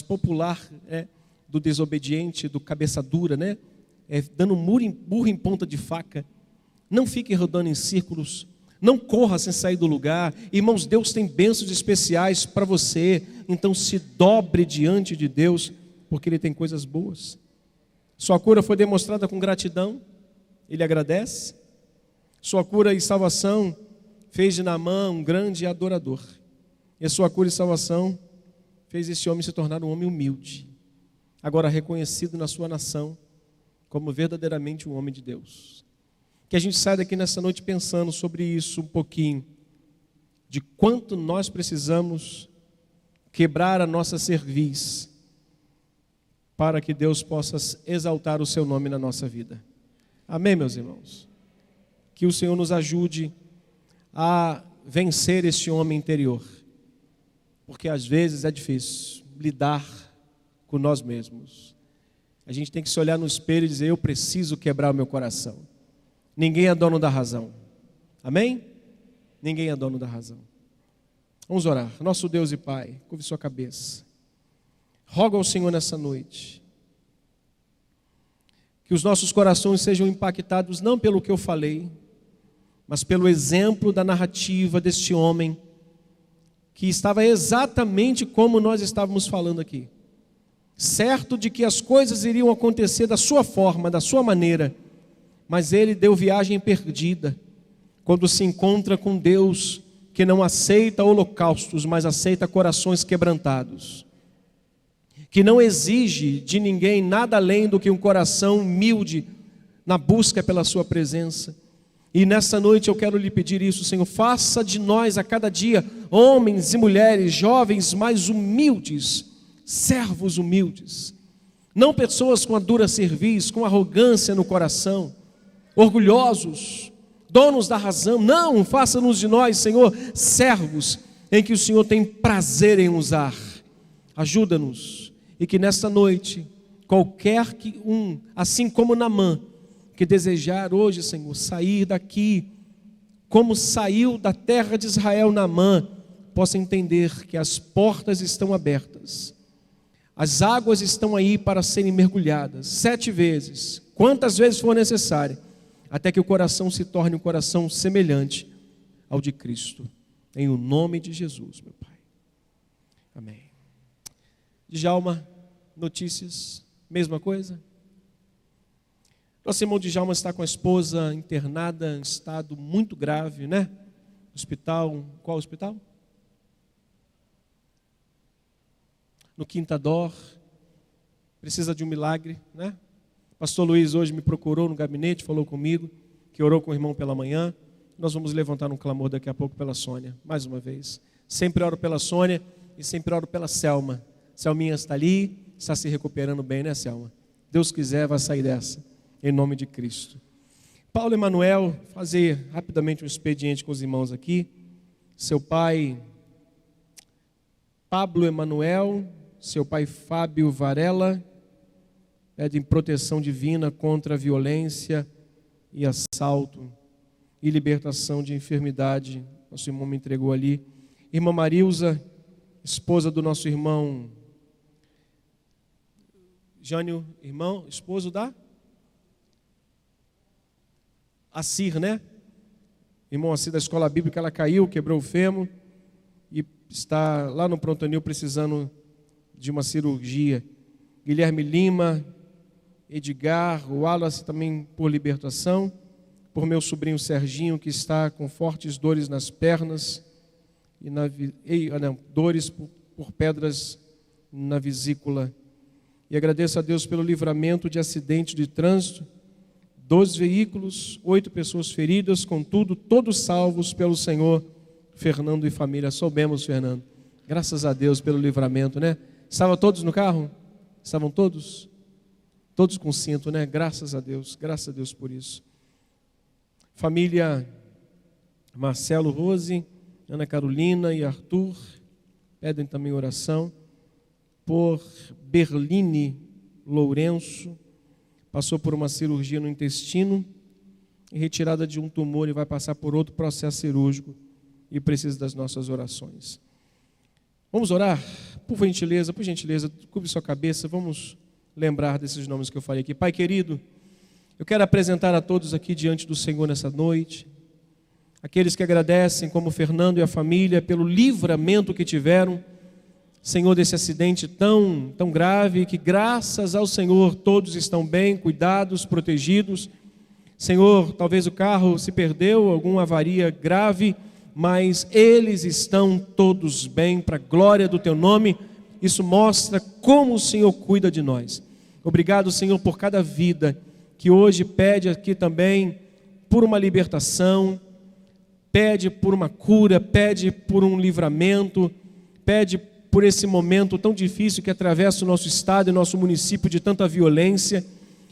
popular, do desobediente, do cabeça dura, dando murro em ponta de faca. Não fique rodando em círculos, não corra sem sair do lugar. Irmãos, Deus tem bênçãos especiais para você, então se dobre diante de Deus, porque Ele tem coisas boas. Sua cura foi demonstrada com gratidão, Ele agradece. Sua cura e salvação fez de Naamã um grande adorador, e a sua cura e salvação fez esse homem se tornar um homem humilde, agora reconhecido na sua nação como verdadeiramente um homem de Deus. Que a gente saia daqui nessa noite pensando sobre isso um pouquinho, de quanto nós precisamos quebrar a nossa cerviz para que Deus possa exaltar o seu nome na nossa vida. Amém, meus irmãos? Que o Senhor nos ajude a vencer este homem interior, porque às vezes é difícil lidar com nós mesmos. A gente tem que se olhar no espelho e dizer, eu preciso quebrar o meu coração. Ninguém é dono da razão. Amém? Ninguém é dono da razão. Vamos orar. Nosso Deus e Pai, curve sua cabeça. Roga ao Senhor nessa noite que os nossos corações sejam impactados não pelo que eu falei, mas pelo exemplo da narrativa deste homem que estava exatamente como nós estávamos falando aqui, certo de que as coisas iriam acontecer da sua forma, da sua maneira, mas ele deu viagem perdida quando se encontra com Deus que não aceita holocaustos, mas aceita corações quebrantados, que não exige de ninguém nada além do que um coração humilde na busca pela sua presença. E nessa noite eu quero lhe pedir isso, Senhor, faça de nós a cada dia homens e mulheres, jovens mais humildes, servos humildes, não pessoas com a dura cerviz, com arrogância no coração, orgulhosos, donos da razão. Não, faça-nos de nós, Senhor, servos em que o Senhor tem prazer em usar. Ajuda-nos, e que nesta noite, qualquer que assim como Naamã, que desejar hoje, Senhor, sair daqui, como saiu da terra de Israel Naamã, possa entender que as portas estão abertas, As águas estão aí para serem mergulhadas 7 vezes, quantas vezes for necessário, até que o coração se torne um coração semelhante ao de Cristo. Em o nome de Jesus, meu Pai. Amém. Djalma, notícias, mesma coisa? Nosso irmão Djalma está com a esposa internada em estado muito grave, né? Hospital, qual hospital? No Quinta Dor, precisa de um milagre, né? Pastor Luiz hoje me procurou no gabinete, falou comigo, que orou com o irmão pela manhã. Nós vamos levantar um clamor daqui a pouco pela Sônia, mais uma vez. Sempre oro pela Sônia e sempre oro pela Selma. Selminha está ali, está se recuperando bem, né, Selma? Deus quiser, vai sair dessa, em nome de Cristo. Paulo Emanuel, fazer rapidamente um expediente com os irmãos aqui. Seu pai, Pablo Emanuel, seu pai Fábio Varela, pedem proteção divina contra a violência e assalto e libertação de enfermidade. Nosso irmão me entregou ali. Irmã Marilza, esposa do nosso irmão Jânio, irmão, esposo da Assir, né? Irmão Assir da escola bíblica, ela caiu, quebrou o fêmur e está lá no prontonil precisando de uma cirurgia. Guilherme Lima, Edgar, o Wallace também por libertação, por meu sobrinho Serginho, que está com fortes dores nas pernas e dores por pedras na vesícula. E agradeço a Deus pelo livramento de acidente de trânsito, 12 veículos, 8 pessoas feridas, contudo, todos salvos pelo Senhor. Fernando e família, soubemos, Fernando. Graças a Deus pelo livramento, né? Estavam todos no carro? Estavam todos? Todos com cinto, né? Graças a Deus por isso. Família Marcelo, Rose, Ana Carolina e Arthur, pedem também oração. Por Berline Lourenço, passou por uma cirurgia no intestino e retirada de um tumor e vai passar por outro processo cirúrgico e precisa das nossas orações. Vamos orar? Por gentileza, curve sua cabeça, vamos lembrar desses nomes que eu falei aqui. Pai querido, eu quero apresentar a todos aqui diante do Senhor nessa noite, aqueles que agradecem, como Fernando e a família, pelo livramento que tiveram, Senhor, desse acidente tão grave, que graças ao Senhor todos estão bem, cuidados, protegidos. Senhor, talvez o carro se perdeu, alguma avaria grave, mas eles estão todos bem, para a glória do Teu nome. Isso mostra como o Senhor cuida de nós. Obrigado, Senhor, por cada vida que hoje pede aqui também por uma libertação, pede por uma cura, pede por um livramento, pede por esse momento tão difícil que atravessa o nosso estado e nosso município de tanta violência.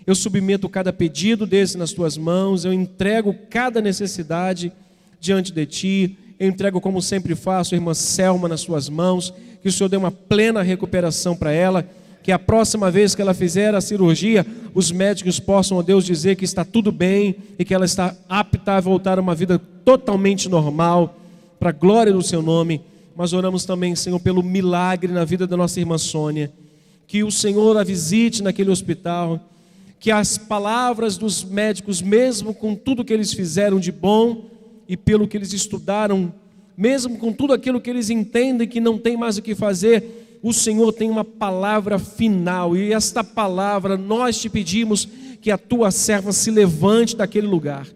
Eu submeto cada pedido desse nas Tuas mãos, eu entrego cada necessidade diante de Ti, eu entrego, como sempre faço, a irmã Selma nas Suas mãos, que o Senhor dê uma plena recuperação para ela, que a próxima vez que ela fizer a cirurgia, os médicos possam, ó Deus, dizer que está tudo bem e que ela está apta a voltar a uma vida totalmente normal, para a glória do Seu nome. Mas oramos também, Senhor, pelo milagre na vida da nossa irmã Sônia, que o Senhor a visite naquele hospital, que as palavras dos médicos, mesmo com tudo que eles fizeram de bom e pelo que eles estudaram, mesmo com tudo aquilo que eles entendem que não tem mais o que fazer, o Senhor tem uma palavra final, e esta palavra nós te pedimos que a tua serva se levante daquele lugar,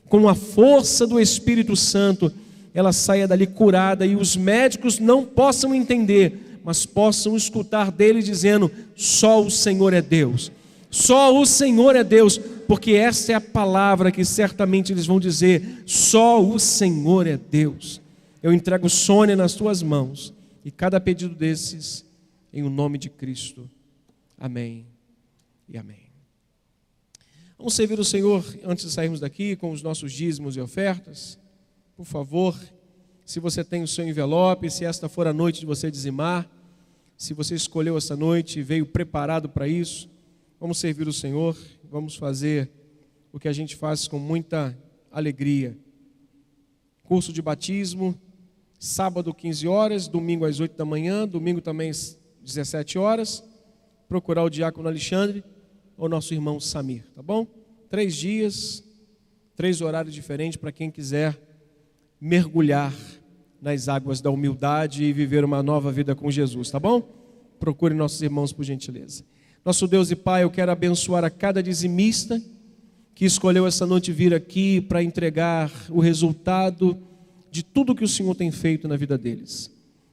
com a força do Espírito Santo, ela saia dali curada e os médicos não possam entender, mas possam escutar dele dizendo: só o Senhor é Deus, só o Senhor é Deus, porque essa é a palavra que certamente eles vão dizer: só o Senhor é Deus. Eu entrego Sônia nas tuas mãos e cada pedido desses em o nome de Cristo. Amém e amém. Vamos servir o Senhor antes de sairmos daqui com os nossos dízimos e ofertas. Por favor, se você tem o seu envelope, se esta for a noite de você dizimar, se você escolheu essa noite e veio preparado para isso, vamos servir o Senhor, vamos fazer o que a gente faz com muita alegria. Curso de batismo, sábado 15 horas, domingo às 8 da manhã, domingo também às 17 horas. procurar o diácono Alexandre ou nosso irmão Samir, tá bom? 3 dias, 3 horários diferentes para quem quiser mergulhar nas águas da humildade e viver uma nova vida com Jesus, tá bom? Procure nossos irmãos por gentileza. Nosso Deus e Pai, eu quero abençoar a cada dizimista que escolheu essa noite vir aqui para entregar o resultado de tudo que o Senhor tem feito na vida deles.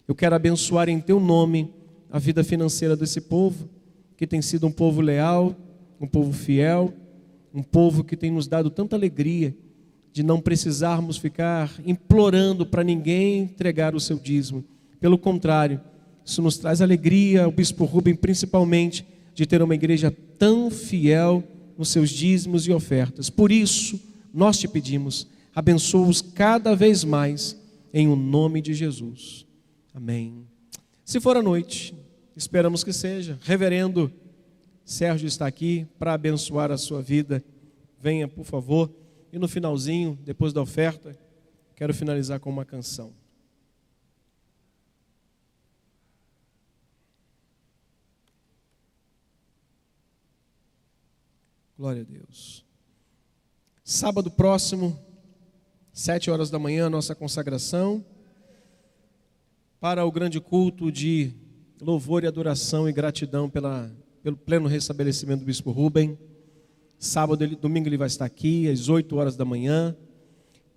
Eu quero abençoar em Teu nome a vida financeira desse povo, que tem sido um povo leal, um povo fiel, um povo que tem nos dado tanta alegria de não precisarmos ficar implorando para ninguém entregar o seu dízimo. Pelo contrário, isso nos traz alegria, o Bispo Rubem principalmente, de ter uma igreja tão fiel nos seus dízimos e ofertas. Por isso, nós te pedimos, abençoa-os cada vez mais, em o nome de Jesus. Amém. Se for à noite, esperamos que seja. Reverendo Sérgio está aqui para abençoar a sua vida. Venha, por favor. E no finalzinho, depois da oferta, quero finalizar com uma canção. Glória a Deus. Sábado próximo, 7 horas da manhã, nossa consagração para o grande culto de louvor e adoração e gratidão pelo pleno restabelecimento do Bispo Rubem. Sábado, domingo ele vai estar aqui às 8 horas da manhã.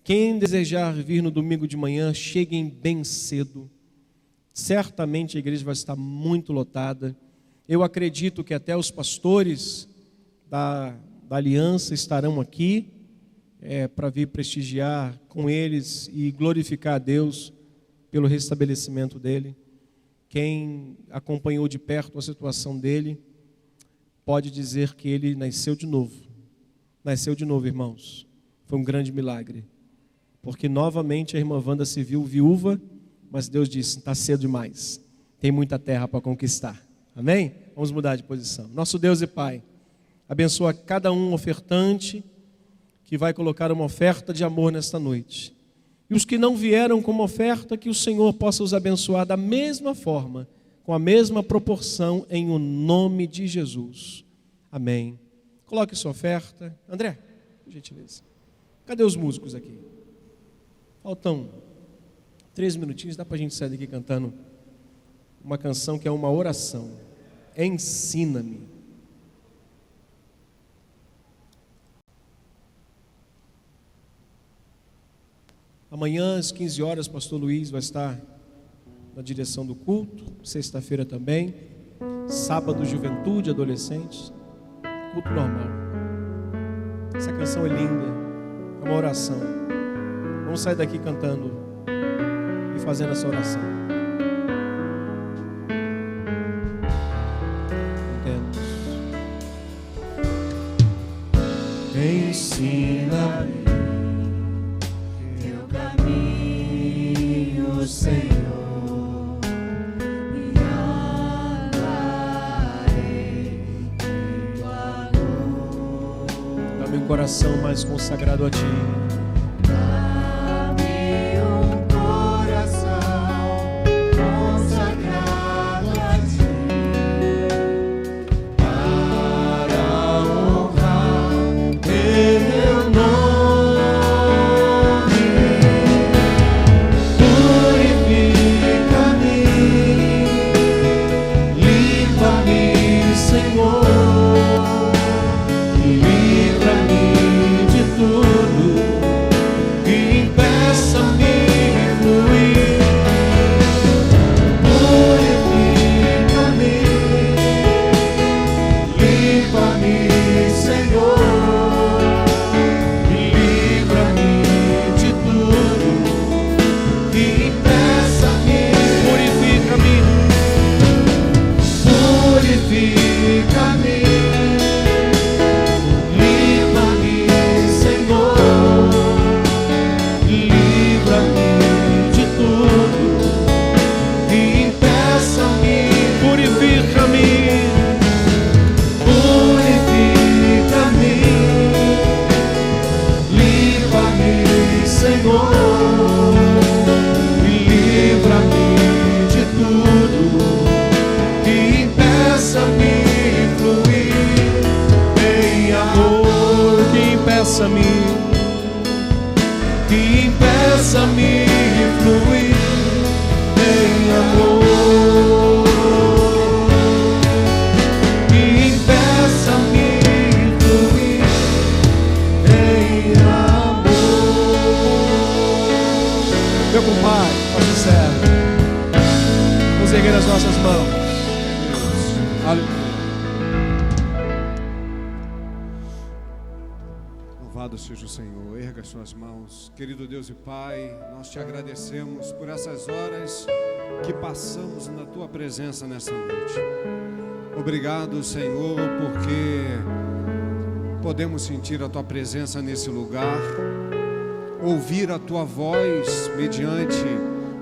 Quem desejar vir no domingo de manhã, cheguem bem cedo. Certamente a igreja vai estar muito lotada. Eu acredito que até os pastores da aliança estarão aqui para vir prestigiar com eles e glorificar a Deus pelo restabelecimento dele. Quem acompanhou de perto a situação dele pode dizer que ele nasceu de novo. Nasceu de novo, irmãos. Foi um grande milagre. Porque novamente a irmã Wanda se viu viúva, mas Deus disse, está cedo demais. Tem muita terra para conquistar. Amém? Vamos mudar de posição. Nosso Deus e Pai, abençoa cada um ofertante que vai colocar uma oferta de amor nesta noite. E os que não vieram com uma oferta, que o Senhor possa os abençoar da mesma forma, com a mesma proporção, em o nome de Jesus. Amém. Coloque sua oferta. André, por gentileza. Cadê os músicos aqui? Faltam 3 minutinhos, dá para a gente sair daqui cantando uma canção que é uma oração. Ensina-me. Amanhã, às 15 horas, pastor Luiz vai estar na direção do culto. Sexta-feira também. Sábado, juventude, adolescentes. Culto normal. Essa canção é linda. É uma oração. Vamos sair daqui cantando e fazendo essa oração. Ensina-me teu caminho, Senhor, e andarei em tua luz. Dá-me um coração mais consagrado a ti. Livra-me de tudo erguer as nossas mãos. Aleluia. Louvado seja o Senhor. Erga as suas mãos. Querido Deus e Pai, nós te agradecemos por essas horas que passamos na tua presença nessa noite. Obrigado, Senhor, porque podemos sentir a tua presença nesse lugar, ouvir a tua voz mediante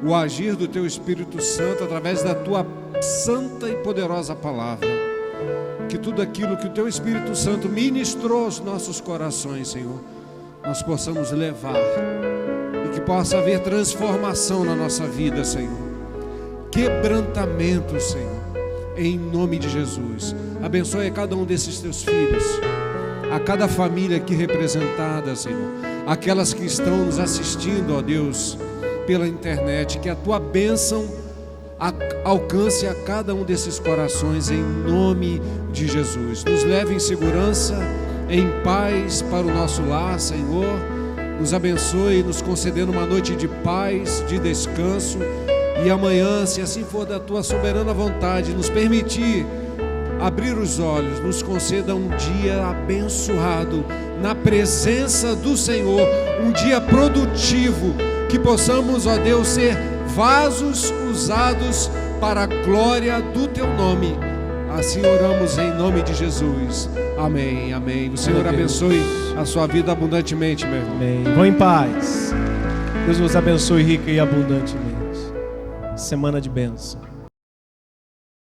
o agir do teu Espírito Santo através da tua santa e poderosa palavra. Que tudo aquilo que o teu Espírito Santo ministrou aos nossos corações, Senhor, nós possamos levar e que possa haver transformação na nossa vida, Senhor. Quebrantamento, Senhor, em nome de Jesus. Abençoe a cada um desses teus filhos, a cada família aqui representada, Senhor, aquelas que estão nos assistindo, ó Deus, pela internet. Que a tua bênção alcance a cada um desses corações em nome de Jesus. Nos leve em segurança, em paz para o nosso lar, Senhor. Nos abençoe, nos concedendo uma noite de paz, de descanso. E amanhã, se assim for da tua soberana vontade, nos permitir abrir os olhos, nos conceda um dia abençoado na presença do Senhor, um dia produtivo, que possamos, ó Deus, ser vasos usados para a glória do teu nome. Assim oramos em nome de Jesus. Amém, amém. O Senhor abençoe a sua vida abundantemente, meu irmão. Amém. Vão em paz. Deus vos abençoe rica e abundantemente. Semana de bênção.